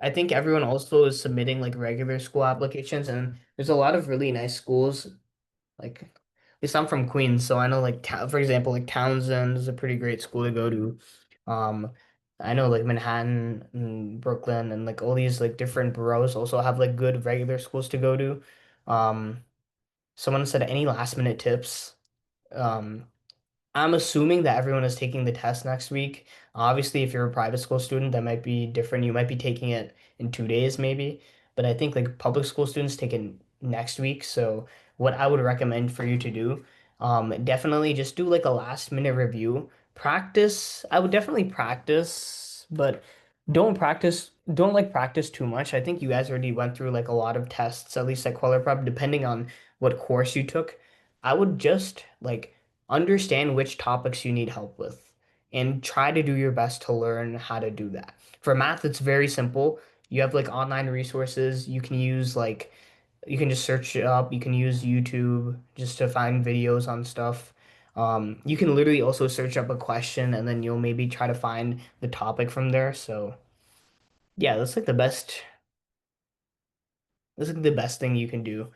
I think everyone also is submitting like regular school applications and there's a lot of really nice schools. Like at least I'm from Queens, so I know like for example, like Townsend is a pretty great school to go to. Um I know like Manhattan and Brooklyn and like all these like different boroughs also have like good regular schools to go to. Um Someone said any last minute tips. Um I'm assuming that everyone is taking the test next week. Obviously, if you're a private school student, that might be different. You might be taking it in 2 days, maybe. But I think like public school students take it next week. So what I would recommend for you to do, definitely just do like a last minute review. Practice. I would definitely practice, but don't like practice too much. I think you guys already went through like a lot of tests, at least at Kweller Prep, depending on what course you took. I would just like understand which topics you need help with and try to do your best to learn how to do that. For math, it's very simple. You have like online resources. You can use like you can just search it up. You can use YouTube just to find videos on stuff. You can literally also search up a question and then you'll maybe try to find the topic from there. So yeah, that's like the best thing you can do.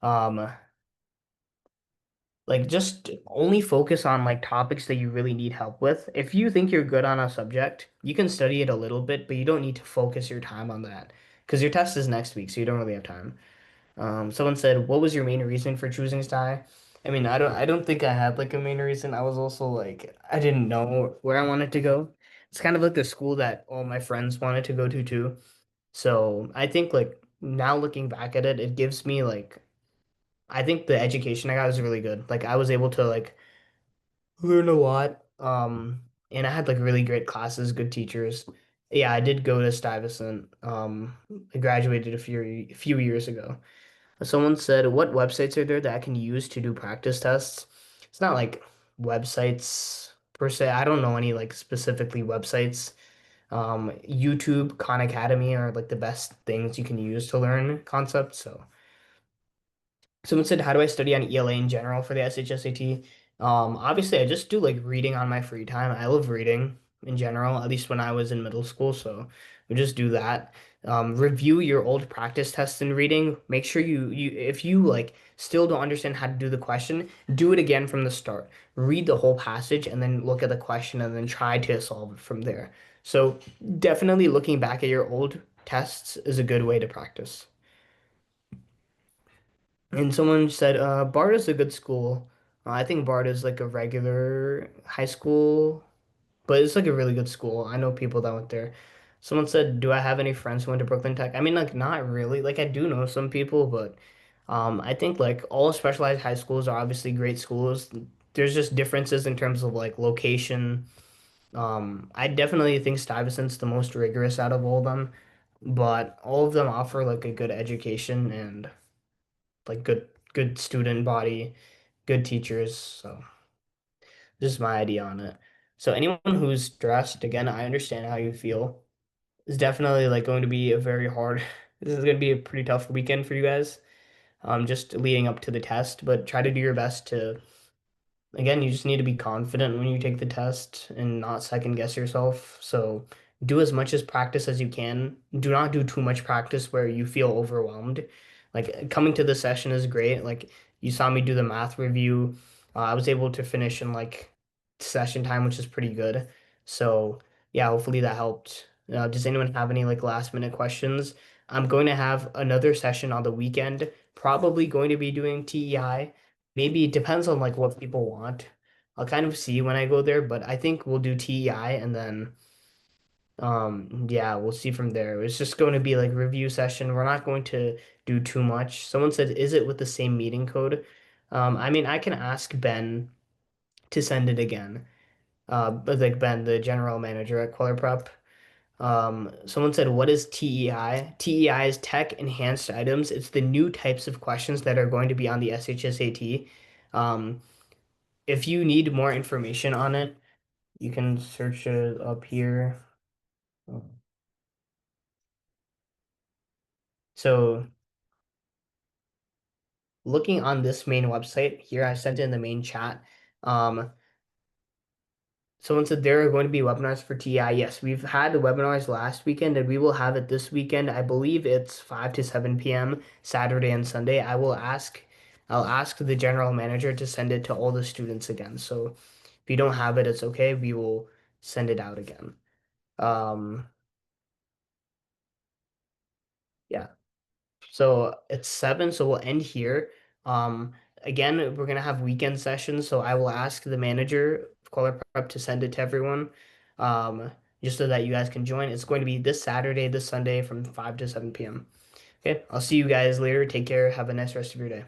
Um, Like just only focus on like topics that you really need help with. If you think you're good on a subject, you can study it a little bit, but you don't need to focus your time on that because your test is next week, so you don't really have time. Someone said, "What was your main reason for choosing Sty?" I mean, I don't think I had like a main reason. I was also like, I didn't know where I wanted to go. It's kind of like the school that all my friends wanted to go to too. So I think like now looking back at it, it gives me like I think the education I got is really good. Like I was able to like learn a lot. And I had like really great classes, good teachers. Yeah, I did go to Stuyvesant. I graduated a few years ago. Someone said, "What websites are there that I can use to do practice tests?" It's not like websites per se. I don't know any like specifically websites. YouTube, Khan Academy are like the best things you can use to learn concepts. So Someone said, how do I study on ELA in general for the SHSAT? Obviously, I just do like reading on my free time. I love reading in general, at least when I was in middle school. So we just do that. Review your old practice tests in reading. Make sure you if you like still don't understand how to do the question, do it again from the start. Read the whole passage and then look at the question and then try to solve it from there. So definitely looking back at your old tests is a good way to practice. And someone said, Bard is a good school. I think Bard is like a regular high school, but it's like a really good school. I know people that went there. Someone said, do I have any friends who went to Brooklyn Tech? I mean, like, not really. Like, I do know some people, but I think like all specialized high schools are obviously great schools. There's just differences in terms of like location. I definitely think Stuyvesant's the most rigorous out of all of them, but all of them offer like a good education and like good student body, good teachers. So this is my idea on it. So anyone who's stressed, again, I understand how you feel. It's definitely like going to be a very hard. This is going to be a pretty tough weekend for you guys. Just leading up to the test, but try to do your best to again, you just need to be confident when you take the test and not second guess yourself. So do as much as practice as you can. Do not do too much practice where you feel overwhelmed. Like coming to the session is great. Like you saw me do the math review. I was able to finish in like session time, which is pretty good. So yeah, hopefully that helped. Does anyone have any like last minute questions? I'm going to have another session on the weekend, probably going to be doing TEI. Maybe it depends on like what people want. I'll kind of see when I go there, but I think we'll do TEI and then yeah, we'll see from there. It's just going to be like review session. We're not going to do too much. Someone said, is it with the same meeting code? I mean, I can ask Ben to send it again. But like Ben, the general manager at Kweller Prep. Someone said, what is TEI? TEI is Tech Enhanced Items. It's the new types of questions that are going to be on the SHSAT. Um, if you need more information on it, you can search it up here. So looking on this main website here, I sent it in the main chat. Um, Someone said there are going to be webinars for TI. Yes, we've had the webinars last weekend and we will have it this weekend. I believe it's 5 to 7 p.m. Saturday and Sunday. I'll ask the general manager to send it to all the students again. So if you don't have it, it's okay. We will send it out again. Um, yeah. So it's 7, so we'll end here. Again, we're gonna have weekend sessions, so I will ask the manager of Color Prep to send it to everyone, just so that you guys can join. It's going to be this Saturday, this Sunday from 5 to 7 p.m. Okay, I'll see you guys later. Take care. Have a nice rest of your day.